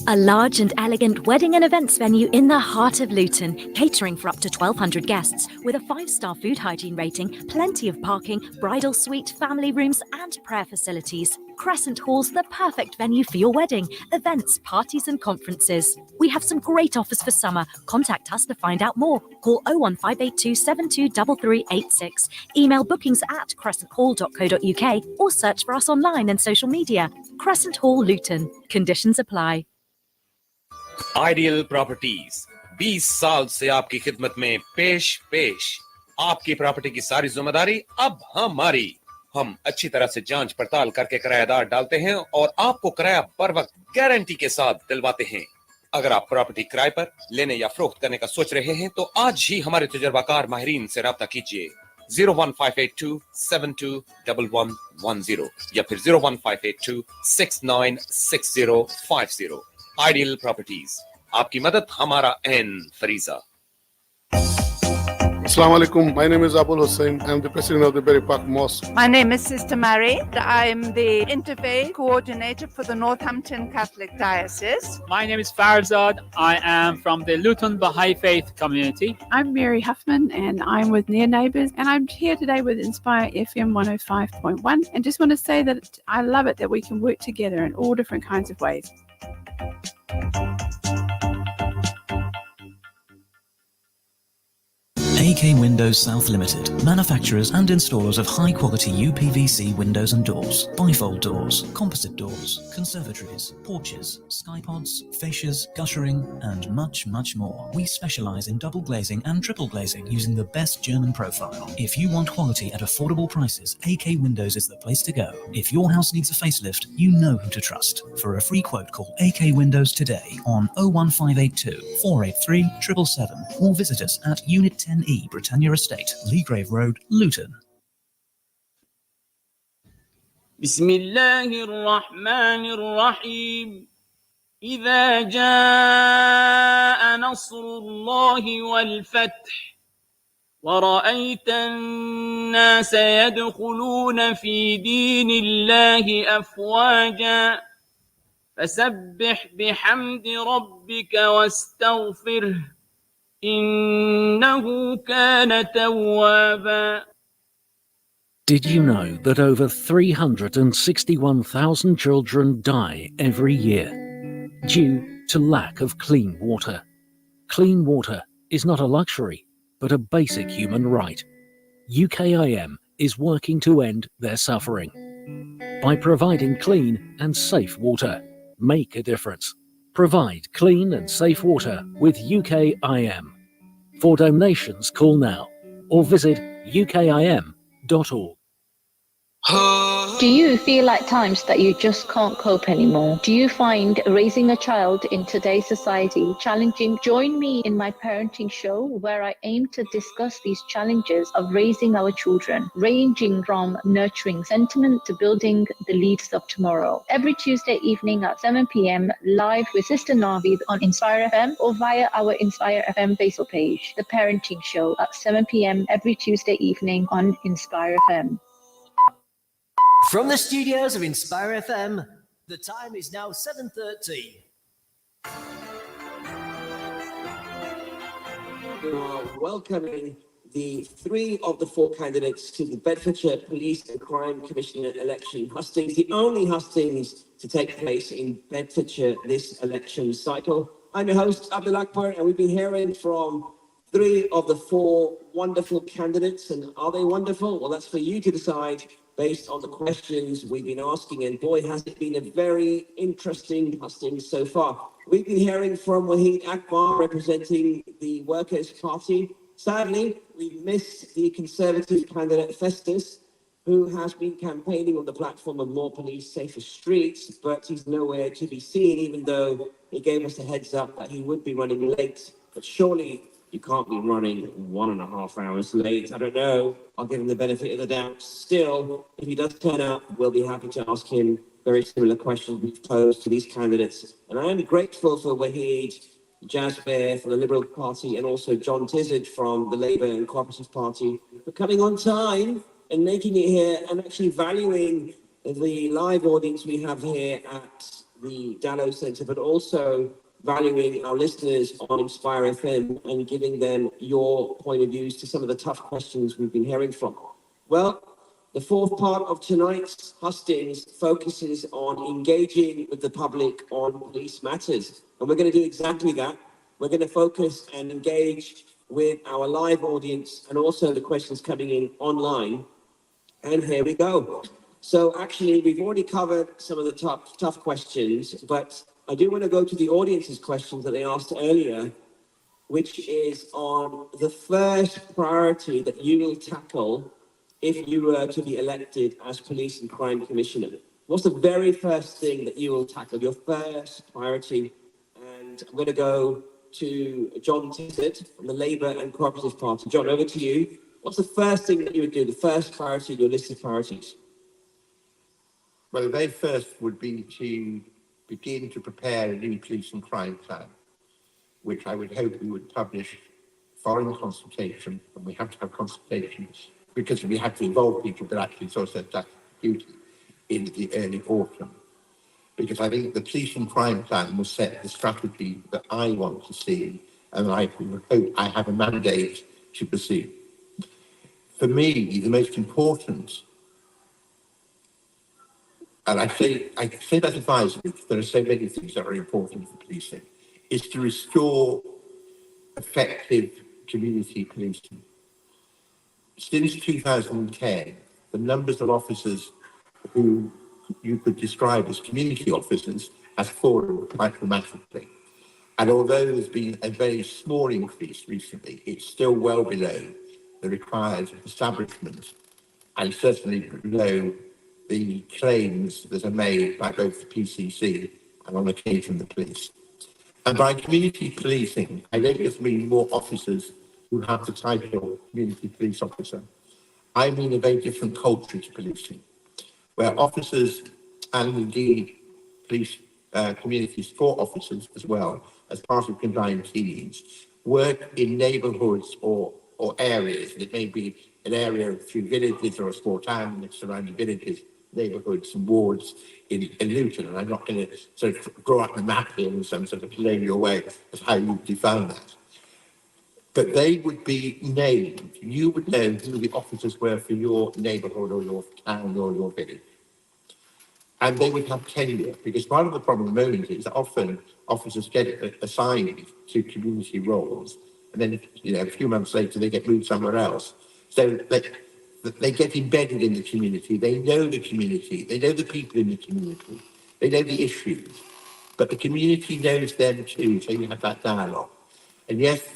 A large and elegant wedding and events venue in the heart of Luton, catering for up to 1,200 guests, with a 5-star food hygiene rating, plenty of parking, bridal suite, family rooms and prayer facilities. Crescent Hall's the perfect venue for your wedding, events, parties and conferences. We have some great offers for summer. Contact us to find out more. Call 01582 723386. Email bookings@crescenthall.co.uk or search for us online and social media. Crescent Hall, Luton. Conditions apply. Ideal properties 20 साल से आपकी खिदमत में पेश आपकी property की सारी जिम्मेदारी अब हमारी। हम अच्छी तरह से जांच पड़ताल करके किराएदार डालते हैं और आपको किराया बर वक्त गारंटी के साथ दिलवाते हैं। अगर आप प्रॉपर्टी किराए पर लेने या फरोख्त करने का सोच रहे हैं तो आज ही हमारे तजुर्बाकार माहिरीन से राब्ता कीजिए 01582 721110 या फिर 01582 696050। आइडियल प्रॉपर्टीज, आपकी मदद हमारा N फरीजा। Assalamu alaikum. My name is Abul Hussain. I'm the president of the Berry Park Mosque. My name is Sister Mary. I'm the interfaith coordinator for the Northampton Catholic Diocese. My name is Farzad. I am from the Luton Baha'i Faith community. I'm Mary Huffman and I'm with Near Neighbours, and I'm here today with Inspire FM 105.1, and just want to say that I love it that we can work together in all different kinds of ways. AK Windows South Limited, manufacturers and installers of high-quality UPVC windows and doors, bifold doors, composite doors, conservatories, porches, skypods, fascias, guttering, and much, much more. We specialize in double glazing and triple glazing using the best German profile. If you want quality at affordable prices, AK Windows is the place to go. If your house needs a facelift, you know who to trust. For a free quote, call AK Windows today on 01582 483 777 or visit us at Unit 10E, Britannia Estate, Leagrave Road, Luton. بسم الله الرحمن الرحيم. إذا جاء نصر الله والفتح ورأيت الناس يدخلون في دين الله أفواجا فسبح بحمد ربك واستغفره إنه كان توابا. Did you know that over 361,000 children die every year due to lack of clean water? Clean water is not a luxury, but a basic human right. UKIM is working to end their suffering. By providing clean and safe water, make a difference. Provide clean and safe water with UKIM. For donations, call now or visit ukim.org. Do you feel at times that you just can't cope anymore? Do you find raising a child in today's society challenging? Join me in my parenting show where I aim to discuss these challenges of raising our children, ranging from nurturing sentiment to building the leaders of tomorrow. Every Tuesday evening at 7 p.m. live with Sister Navid on Inspire FM or via our Inspire FM Facebook page. The parenting show at 7 p.m. every Tuesday evening on Inspire FM. From the studios of Inspire FM, the time is now 7:30. We are welcoming the 3 of the 4 candidates to the Bedfordshire Police and Crime Commissioner election. Hustings, the only Hustings to take place in Bedfordshire this election cycle. I'm your host, Abdul Akbar, and we've been hearing from 3 of the 4 wonderful candidates. And are they wonderful? Well, that's for you to decide based on the questions we've been asking. And boy, has it been a very interesting Hustings so far. We've been hearing from Wahid Akbar representing the Workers' Party. Sadly, we missed the Conservative candidate Festus, who has been campaigning on the platform of more police, safer streets, but he's nowhere to be seen, even though he gave us a heads up that he would be running late. But surely you can't be running 1.5 hours late. I don't know. I'll give him the benefit of the doubt. Still, if he does turn up, we'll be happy to ask him very similar questions we've posed to these candidates. And I am grateful for Wahid, Jazz Bear from the Liberal Party, and also John Tizard from the Labour and Cooperative Party for coming on time and making it here and actually valuing the live audience we have here at the Dallow Centre, but also valuing our listeners on Inspire FM and giving them your point of views to some of the tough questions we've been hearing from. Well, the 4th part of tonight's Hustings focuses on engaging with the public on police matters. And we're going to do exactly that. We're going to focus and engage with our live audience and also the questions coming in online. And here we go. So actually, we've already covered some of the tough questions, but I do want to go to the audience's questions that they asked earlier, which is on the first priority that you will tackle if you were to be elected as Police and Crime Commissioner. What's the very first thing that you will tackle, your first priority? And I'm going to go to John Tizard from the Labour and Cooperative Party. John, over to you. What's the first thing that you would do, the first priority, your list of priorities? Well, the very first would be to begin to prepare a new police and crime plan, which I would hope we would publish following consultation, and we have to have consultations because we have to involve people that actually sort of that duty in the early autumn. Because I think the police and crime plan will set the strategy that I want to see, and I hope I have a mandate to pursue. For me, the most important, and I say that advisedly because there are so many things that are important for policing, is to restore effective community policing. Since 2010, the numbers of officers who you could describe as community officers has fallen quite dramatically. And although there's been a very small increase recently, it's still well below the required establishment and certainly below the claims that are made by both the PCC and on occasion the police. And by community policing, I don't just mean more officers who have the title community police officer. I mean a very different culture to policing, where officers and indeed police community support officers as well, as part of combined teams, work in neighbourhoods or areas. It may be an area of a few villages or a small town with surrounding villages, neighbourhoods and wards in Luton. And I'm not going to sort of draw up a map here in some sort of colonial way of how you define that. But they would be named. You would know who the officers were for your neighbourhood or your town or your village. And they would have tenure, because part of the problem at the moment is that often officers get assigned to community roles, and then a few months later they get moved somewhere else. So they get embedded in the community, they know the community, they know the people in the community, they know the issues, but the community knows them too, so you have that dialogue. And yes,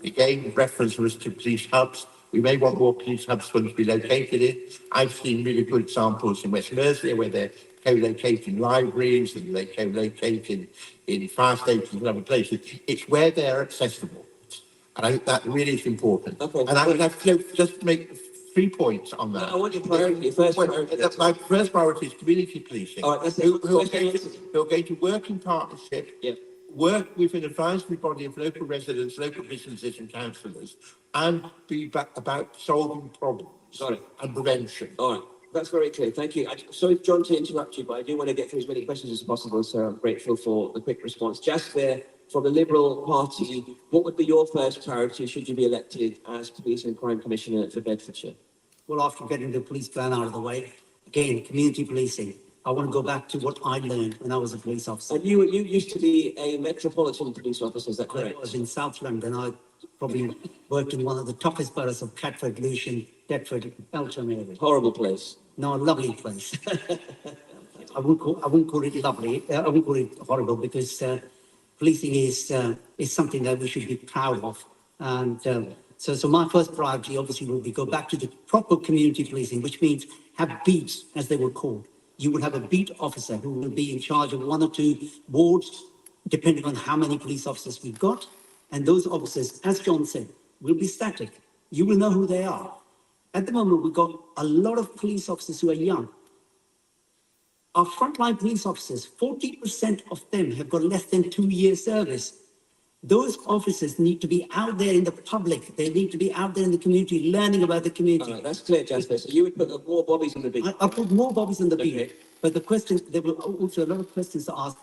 again, reference was to police hubs. We may want more police hubs for them to be located in. I've seen really good examples in West Mercia where they're co-locating libraries and they co-locate in fire stations and other places. It's where they're accessible. And I think that really is important. Okay. And I would have to just make 3 points on that. No, I want your priority. Your first priority. My first priority is community policing. All right, that's who are going to work in partnership, work with an advisory body of local residents, local businesses and councillors, and be about solving problems and prevention. All right. That's very clear. Thank you. Sorry, John, to interrupt you, but I do want to get through as many questions as possible, so I'm grateful for the quick response. Jasper, from the Liberal Party, what would be your first priority should you be elected as Police and Crime Commissioner for Bedfordshire? Well, after getting the police plan out of the way, again, community policing. I want to go back to what I learned when I was a police officer. And you used to be a Metropolitan Police Officer, is that correct? I was in South London. I probably worked in one of the toughest boroughs of Catford, Lewisham, Deptford, Eltham area. Horrible place. No, lovely place. I wouldn't call it lovely. I wouldn't call it horrible because policing is something that we should be proud of. And so my first priority obviously will be go back to the proper community policing, which means have beats, as they were called. You will have a beat officer who will be in charge of 1 or 2 wards, depending on how many police officers we've got. And those officers, as John said, will be static. You will know who they are. At the moment, we've got a lot of police officers who are young. Our frontline police officers, 40% of them have got less than 2 years service. Those officers need to be out there in the public. They need to be out there in the community, learning about the community. All right, that's clear, Jasper. So you would put more bobbies on the beat? I'll put more bobbies on the beat. But the question, there were also a lot of questions to ask.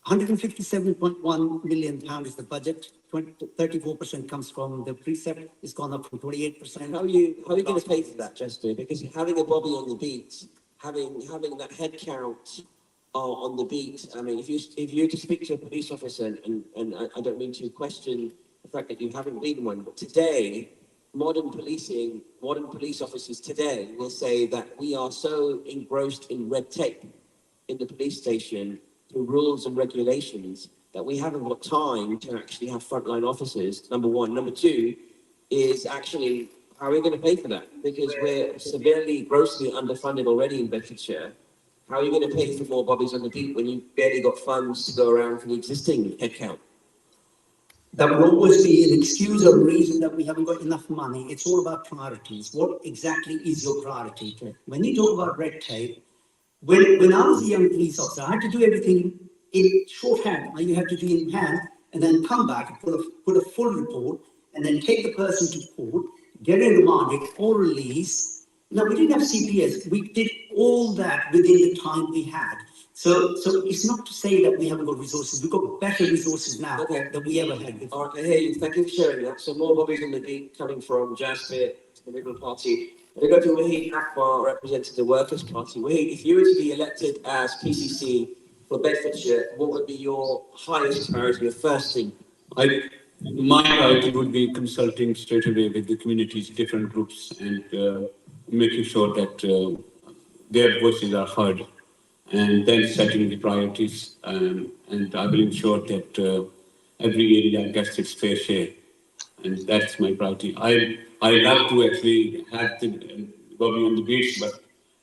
£157.1 million is the budget. 34% comes from the precept. It's gone up from 28%. How are you going to pay for that, Jasper? Because having a bobby on the beat, having that head count on the beat. I mean, if you to speak to a police officer, and I don't mean to question the fact that you haven't been one, but today, modern police officers today will say that we are so engrossed in red tape in the police station through rules and regulations that we haven't got time to actually have frontline officers, number one. Number two is actually, how are we going to pay for that? Because we're severely, grossly underfunded already in Bedfordshire. How are you going to pay for more bobbies on the beat when you've barely got funds to go around for the existing headcount? That will always be an excuse or reason that we haven't got enough money. It's all about priorities. What exactly is your priority? When you talk about red tape, when I was a young police officer, I had to do everything in shorthand. You have to do it in hand and then come back and put a full report and then take the person to court, get in remanded or release. No, we didn't have CPS. We did all that within the time we had. So it's not to say that we haven't got resources. We've got better resources now than we ever had before. All right, I hear you. Thank you for sharing that. So more bobbies on the beat coming from Jasper, the Liberal Party. We go to Wahid Akbar, representing the Workers' Party. Wahid, if you were to be elected as PCC for Bedfordshire, what would be your highest priority, your first thing? My priority would be consulting straight away with the communities, different groups, and making sure that their voices are heard, and then setting the priorities. And I will ensure that every area gets its fair share, and that's my priority. I love to actually have the bobby on the beach, but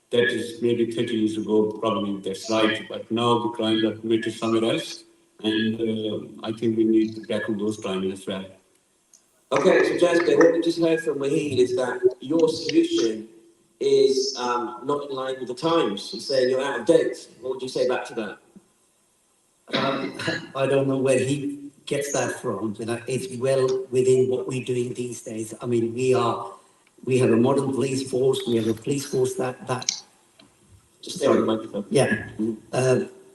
that is maybe 30 years ago, probably that's right. But now the crimes are committed somewhere else, and I think we need to tackle those crimes as well. Okay, so Jasper, what we just heard from Wahid is that your solution is not in line with the times. You're saying you're out of date. What would you say back to that? I don't know where he gets that from. It's well within what we're doing these days. I mean, we have a modern police force. We have a police force that. Just stay on the microphone. Yeah.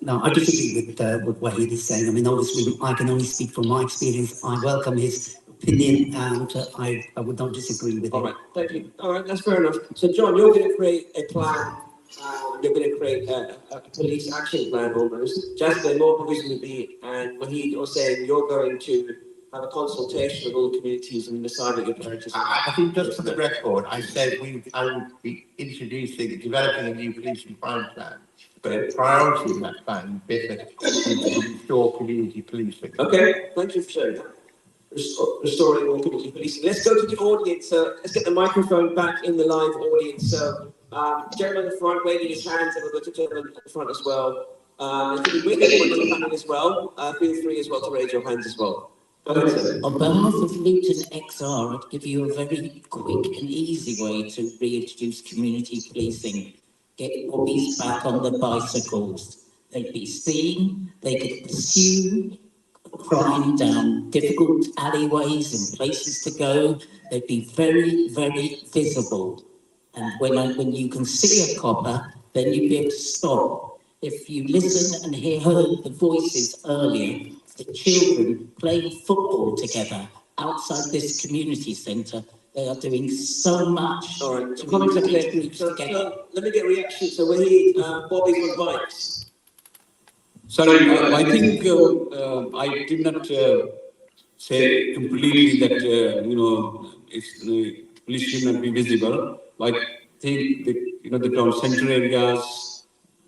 No, I disagree with what Wahid is saying. I mean, obviously, I can only speak from my experience. I welcome his opinion, and I would not disagree with him. All right, thank you. All right, that's fair enough. So, John, you're going to create a plan. You're going to create a police action plan almost. Jasper, more provision to be, and Wahid, you're saying you're going to have a consultation with all the communities and decide what your priorities are. I think just for the record, I said I would be developing a new police and crime plan, but a priority in that plan would be to restore community policing. Okay, thank you for sharing that. restoring more community policing. Let's go to the audience. Let's get the microphone back in the live audience. So, gentleman in the front waving his hands, and we'll go to gentleman in the front as well. If you with anyone in the panel as well, feel free as well to raise your hands as well. Go ahead, sir. On behalf of Luton XR, I'd give you a very quick and easy way to reintroduce community policing. Get bobbies back on the bicycles. They'd be seen, they could pursue crime down difficult alleyways and places to go. They'd be very, very visible. And when you can see a copper, then you'd be able to stop. If you listen and heard the voices earlier, the children playing football together outside this community centre, they are doing so much. All right, so comments are clear. So let me get a reaction. So we're here, Bobby's on bikes. Sorry, I think I did not say completely that, police should not be visible. I think that, the town centre areas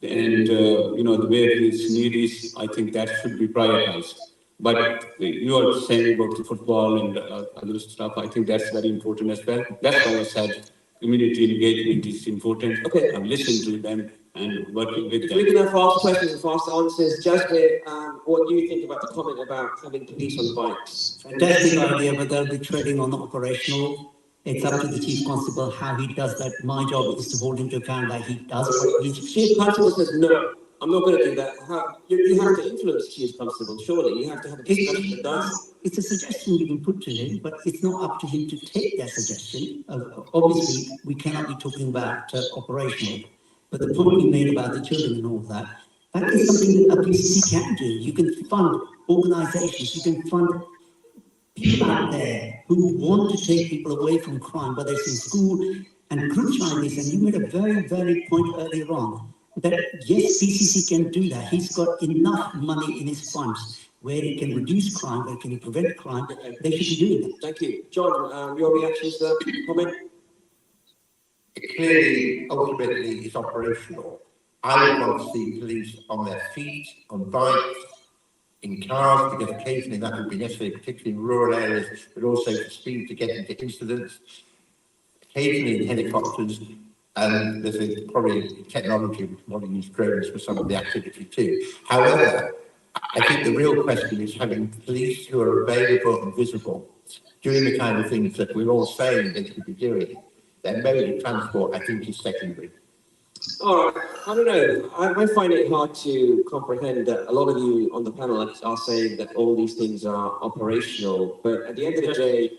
and, the way this need is, I think that should be prioritized. But you are saying about the football and other stuff, I think that's very important as well. That's why I said community engagement is important. Okay. I've listened to them and working with them. We can have fast questions and fast answers. Just what do you think about the comment about having police on bikes? Fantastic idea, but they'll be treading on the operational. It's up to the Chief Constable how he does that. My job is to hold him to account that he does what he's... Chief Constable says, no, I'm not going to do that. You have to influence Chief Constable, surely. You have to have a discussion that does. It's a suggestion you can put to him, but it's not up to him to take that suggestion. Obviously, we cannot be talking about operational, but the point we made about the children and all that is something that a PCC can do. You can fund organisations, you can fund people out there who want to take people away from crime, whether it's in school and groups like this. And you made a very, very point earlier on that yes, PCC can do that. He's got enough money in his funds where he can reduce crime, where he can prevent crime. They should be doing that. Thank you. John, your reactions to the comment? Clearly, ultimately, it's operational. I want to see police on their feet, on bikes, in cars, because occasionally that would be necessary, particularly in rural areas, but also for speed to get into incidents, occasionally in helicopters, and there's probably technology, we want to use drones for some of the activity too. However, I think the real question is having police who are available and visible, doing the kind of things that we're all saying they should be doing. Their mode of transport, I think, is secondary. All right, I don't know. I find it hard to comprehend that a lot of you on the panel are saying that all these things are operational, but at the end of the day,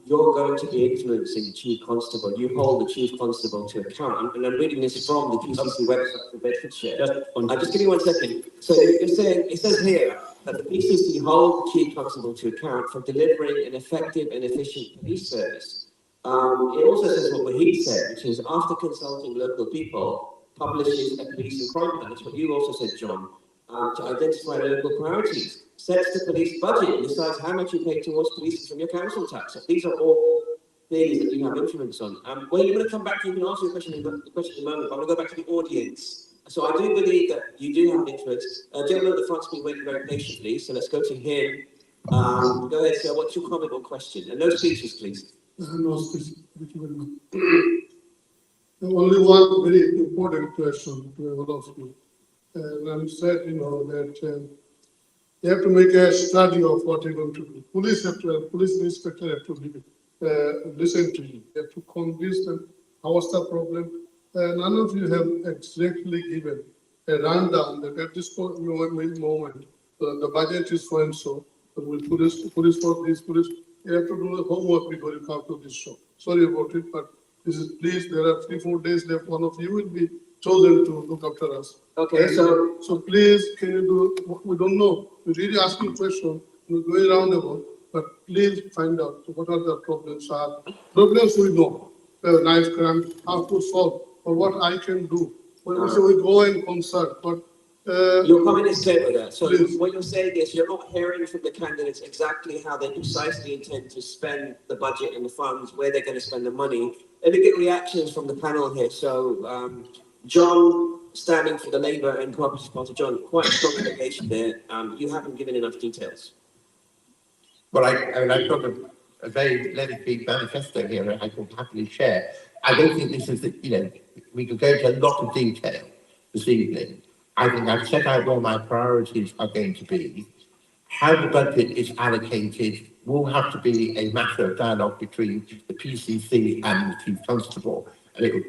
you're going to be influencing the Chief Constable. You hold the Chief Constable to account, and I'm reading this from the PCC website for Bedfordshire. Just give me 1 second. So you're saying, it says here that the PCC hold the Chief Constable to account for delivering an effective and efficient police service. It also says what Wahid said, which is after consulting local people, publishes a police and crime plan. That's what you also said, John, to identify local priorities, sets the police budget and decides how much you pay towards policing from your council tax. So these are all things that you have influence on. Well, you're going to come back, you can answer the question in a moment, but I'm going to go back to the audience. So I do believe that you do have influence. Gentleman at the front's been waiting very patiently, so let's go to him. Go ahead, sir. What's your comment or question? And no speeches, please. No speech. Thank you very much. Only one very important question to all of you. And I'm said, that you have to make a study of what you're going to do. Police inspector have to listen to you. You have to convince them what's the problem. None of you have exactly given a rundown that at this moment, the budget is so and so. We'll police for this, police. You have to do the homework before you come to this show. Sorry about it, but please, there are 3-4 days left. One of you will be chosen to look after us. Okay, so please, can you do, we don't know. We're really asking questions, we're going around about, but please find out what are the problems are. Problems we know, knife crime, how to solve, or what I can do. When we say we go and consult, but your comment is clear with that. So what you're saying is you're not hearing from the candidates exactly how they precisely intend to spend the budget and the funds, where they're going to spend the money. Let me get reactions from the panel here. So John, standing for the Labour and Cooperative Party, John, quite a strong allegation there. You haven't given enough details. Well, I've got a very lengthy manifesto here that I can happily share. I don't think this is, we could go into a lot of detail this evening. I think I've set out where my priorities are going to be. How the budget is allocated will have to be a matter of dialogue between the PCC and the Chief Constable. And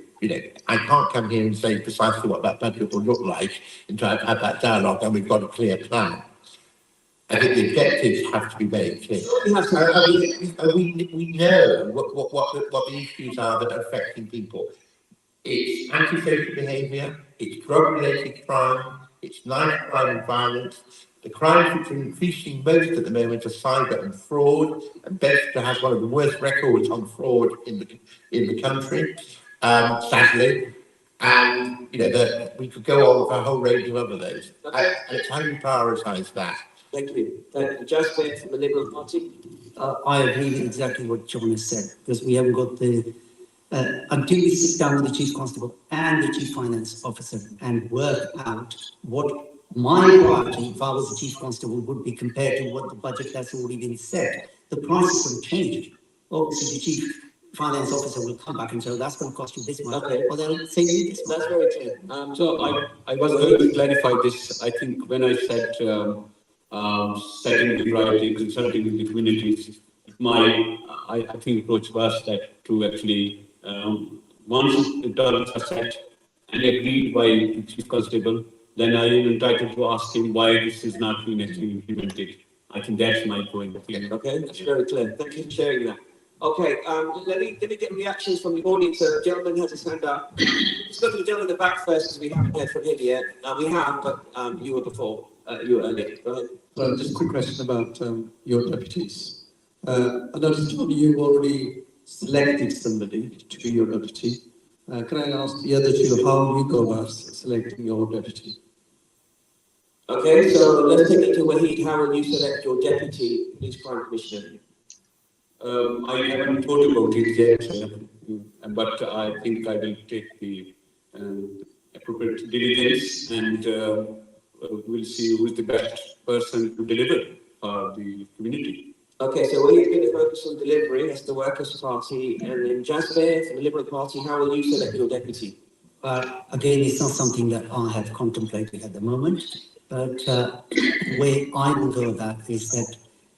I can't come here and say precisely what that budget will look like until I've had that dialogue and we've got a clear plan. I think the objectives have to be very clear. We know what the issues are that are affecting people. It's antisocial behaviour, it's drug-related crime, it's knife crime and violence. The crimes which are increasing most at the moment are cyber and fraud, and Bedfordshire has one of the worst records on fraud in the country, sadly. And we could go on with a whole range of other those. And it's how you prioritise that. Thank you. Jasper from the Liberal Party. I agree with exactly what John has said, because we haven't got the until we sit down with the Chief Constable and the Chief Finance Officer and work out what my priority, if I was the Chief Constable, would be compared to what the budget that's already been set. The prices will change. Obviously, the Chief Finance Officer will come back and say, that's going to cost you this much, or they'll say this much. That's very clear. So I was going to clarify this. I think when I said setting the priority, consulting with the communities, I think approach was that to actually once the targets are set and agreed by the Chief Constable, then I am entitled to ask him why this is not being actually implemented. I think that's my point of view. Okay, that's very clear. Thank you for sharing that. Okay, let me get reactions from the audience. The gentleman has his hand up. Let's go to the gentleman in the back first, because we haven't heard from him yet. We have, but you were before. You were earlier. Go ahead. Well, just a quick question about your deputies. I noticed, John, you've already selected somebody to be your deputy. Can I ask the other two how you go about selecting your deputy? Okay, so let's take it to Wahid. How will you select your deputy police crime commissioner? I haven't thought about it yet, but I think I will take the appropriate diligence and we'll see who is the best person to deliver for the community. Okay, so we're going to focus on delivery as the Workers' Party, and then Jasper from the Liberal Party, how will you select your deputy? Again, it's not something that I have contemplated at the moment, but the way I will go about is that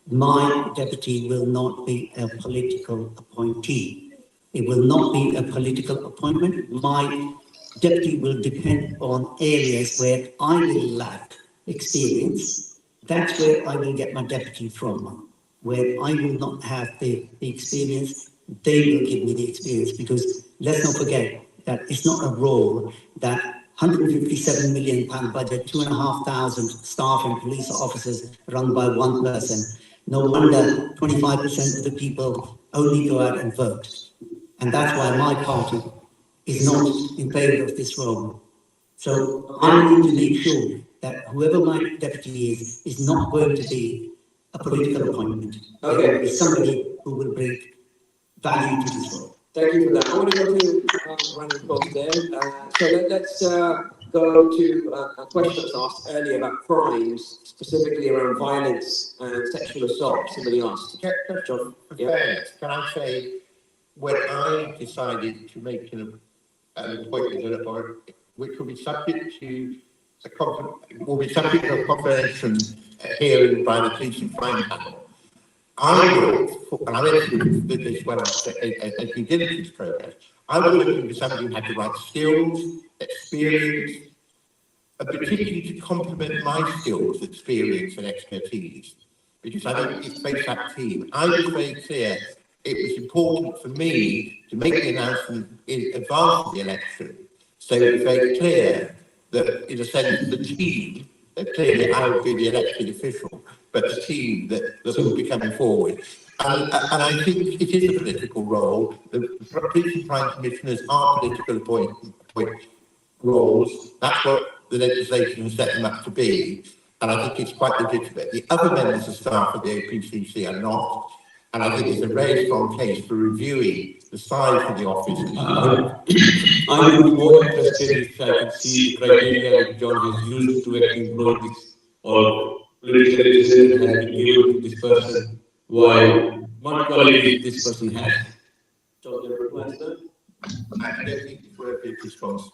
my deputy will not be a political appointee. It will not be a political appointment. My deputy will depend on areas where I will lack experience. That's where I will get my deputy from. Where I will not have the experience, they will give me the experience, because let's not forget that it's not a role that £157 million budget, 2,500 staff and police officers run by one person. No wonder 25% of the people only go out and vote. And that's why my party is not in favour of this role. So I need to make sure that whoever my deputy is not going to be a political appointment. Okay. It's somebody who will bring value to this role. Thank you for that. I want to go to round of applause there. So let's go to a question that was asked earlier about crimes, specifically around violence and sexual assault. Somebody asked. John, can I say, when I decided to make an appointment, which will be subject to a confirmation hearing by the police and crime panel, I looked, and I went through this when I was a due diligence process, I was looking for somebody who had the right skills, experience, and particularly to complement my skills, experience, and expertise. Because I think it's based that team. I was very clear it was important for me to make the announcement in advance of the election. So it was very clear that, in a sense, the team, clearly I would be the elected official, but the team that will be coming forward. And I think it is a political role. The police and crime commissioners are political appoint roles. That's what the legislation has set them up to be. And I think it's quite legitimate. The other members of staff of the PCC are not. And I think it's a very strong case for reviewing the size of the office. I would be more interested if I could see the criteria that John has used to employ this, or political decision has been given to this person what qualities this person has. John, your reply to that? I don't think it's worth a response.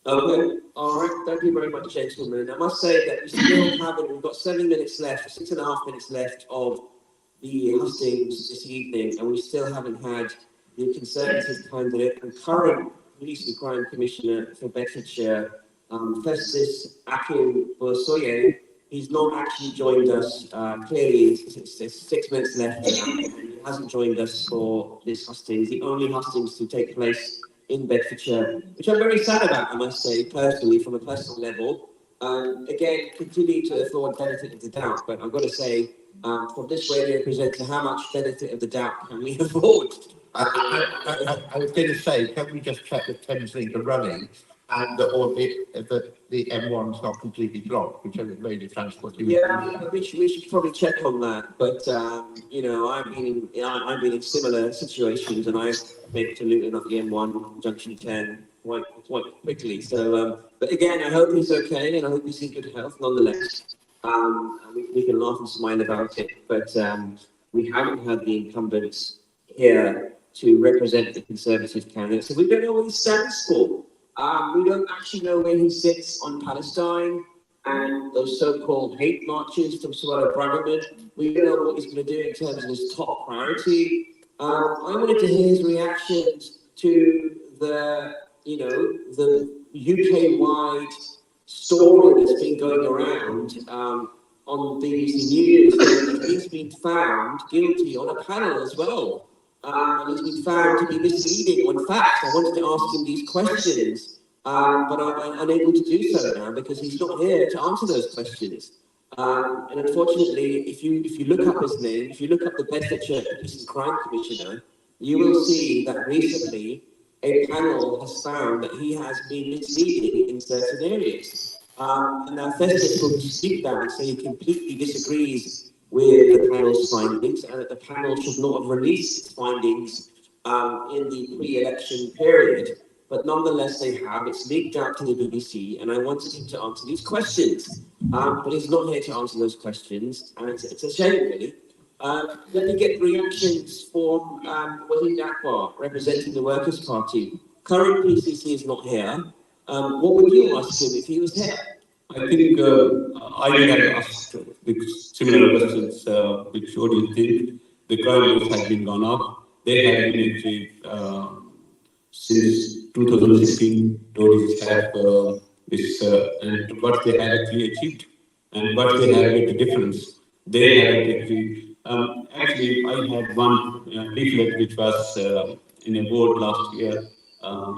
Okay, all right. Thank you very much, gentlemen. I must say that we still haven't. We've got 7 minutes left, 6.5 minutes left of the hustings this evening, and we still haven't had the Conservative candidate and current Police and Crime Commissioner for Bedfordshire, Festus Akin Bosoye. He's not actually joined us. Clearly, it's 6 minutes left now, and he hasn't joined us for this hustings. The only hustings to take place in Bedfordshire, which I'm very sad about, I must say, personally, from a personal level. Again, continue to afford benefit of the doubt, but I've got to say, from this radio presenter, how much benefit of the doubt can we afford? I was going to say, can we just check that Thameslink are running and or the M1's not completely blocked, whichever mode of transport you We should probably check on that. But you know, I've been in similar situations, and I've made it to Luton off the M1 junction 10 quite quickly. So, but again, I hope he's okay, and I hope he's in good health nonetheless. And we can laugh and smile about it, but we haven't had the incumbents here to represent the Conservative candidate, so we don't know what he stands for. We don't actually know where he sits on Palestine and those so-called hate marches from Suella Braverman. We don't know what he's going to do in terms of his top priority. I wanted to hear his reactions to the UK-wide story that's been going around on BBC News that he's been found guilty on a panel as well. And he's been found to be misleading on facts. I wanted to ask him these questions, but I'm unable to do so now because he's not here to answer those questions. And unfortunately, if you look up his name, if you look up the Bedfordshire Police and Crime Commissioner, you will see that recently a panel has found that he has been misleading in certain areas. And now Festus will speak that and say he completely disagrees with the panel's findings, and that the panel should not have released its findings in the pre-election period. But nonetheless, they have. It's leaked out to the BBC, and I wanted him to answer these questions. But he's not here to answer those questions, and it's a shame, really. Let me get reactions from Wahid Akbar, representing the Workers' Party. Current PCC is not here. What would you ask him if he was here? I think I had asked similar questions, which what do you think? The crime rates had been gone up. They had been actually, since 2016, Tories have this, and what they had actually achieved, and what they have made the difference. They haven't actually, actually I had one leaflet which was in a board last year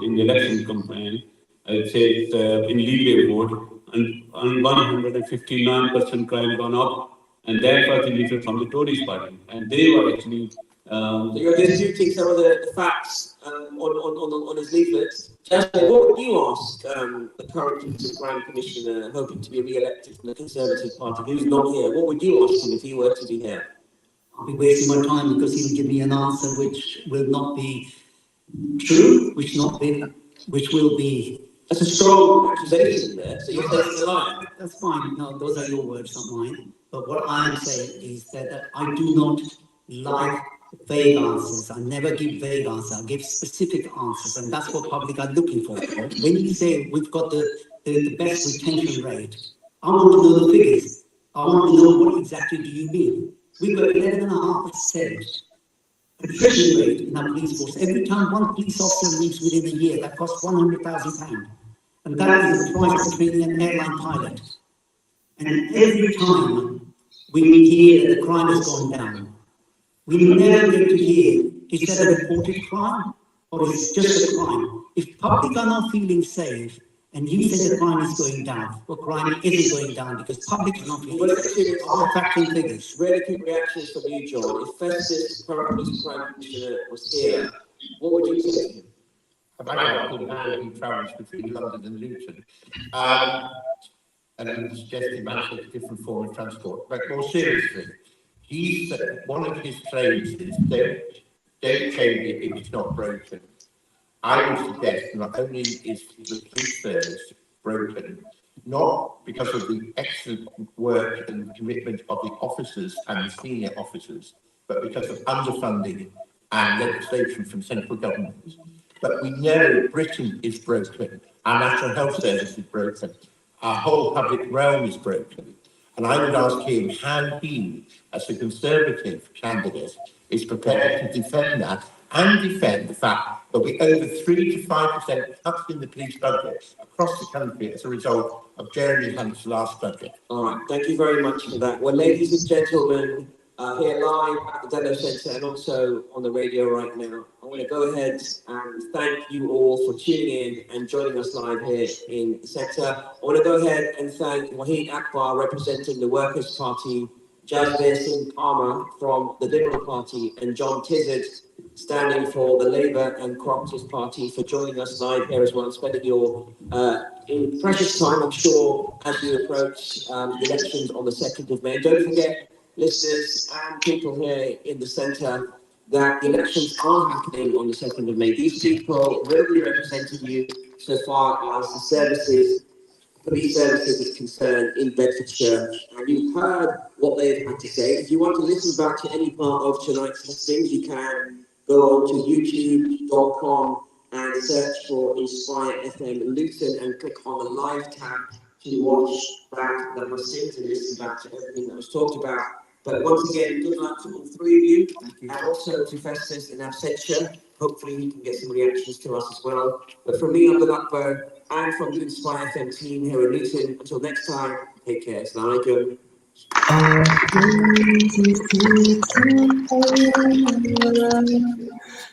in the election campaign. It says in Leeway board, and 159% crime gone up, and that was the leaflet from the Tories party, and they were actually. So you're disputing some of the facts on his leaflet. Jasmine, what would you ask the current Police and Crime Commissioner hoping to be re-elected from the Conservative Party, who's not here? What would you ask him if he were to be here? I'll be wasting my time because he'll give me an answer which will not be true, which will be. That's a strong accusation there. So you're saying he's a liar. That's fine. No, those are your words, not mine. But what I am saying is that I do not like vague answers. I never give vague answers. I give specific answers, and that's what public are looking for. When you say we've got the best retention rate, I want to know the figures. I want to know what exactly do you mean. We've got 11.5% attrition rate in our police force. Every time one police officer leaves within a year, that costs £100,000. And that is the price of training an airline pilot. And every time we hear that the crime has gone down, we never get to hear, is that a reported crime or is it just a crime? If public are not feeling safe and you say the crime is going down, well, crime isn't going down because public is not feeling safe. Our factual figures. Really quick reactions from you, John. If Festus, current Police and Crime Commissioner, was here, what would you say to him? I got a good man who travels between London and Luton. And I'm suggesting that's a different form of transport. But more seriously, he's one of his traits is don't change it if it's not broken. I would suggest not only is the police service broken, not because of the excellent work and commitment of the officers and the senior officers, but because of underfunding and legislation from central government. But we know Britain is broken, our National Health Service is broken, our whole public realm is broken. And I would ask him how he, as a Conservative candidate, is prepared to defend that and defend the fact that we over 3 to 5% cuts in the police budget across the country as a result of Jeremy Hunt's last budget. All right, thank you very much for that. Well, ladies and gentlemen, here live at the Demo Centre and also on the radio right now, I want to go ahead and thank you all for tuning in and joining us live here in the centre. I want to go ahead and thank Wahid Akbar representing the Workers' Party, Jasbir Singh Palmer from the Liberal Party, and John Tizard standing for the Labour and Cooperatives Party for joining us live here as well and spending your in precious time, I'm sure, as we approach the elections on the 2nd of May. Don't forget, listeners and people here in the centre, that the elections are happening on the 2nd of May. These people will be representing you so far as the services, police services is concerned in Bedfordshire. And you've heard what they've had to say. If you want to listen back to any part of tonight's hustings, you can go on to youtube.com and search for Inspire FM Luton and click on the live tab to watch back the hustings and listen back to everything that was talked about. But once again, good luck to all three of you, and also to Festus in absentia. Hopefully we can get some reactions to us as well. But from me, Abdul Akbar, and from the Inspire FM team here in Luton, until next time, take care. Assalamu alaikum.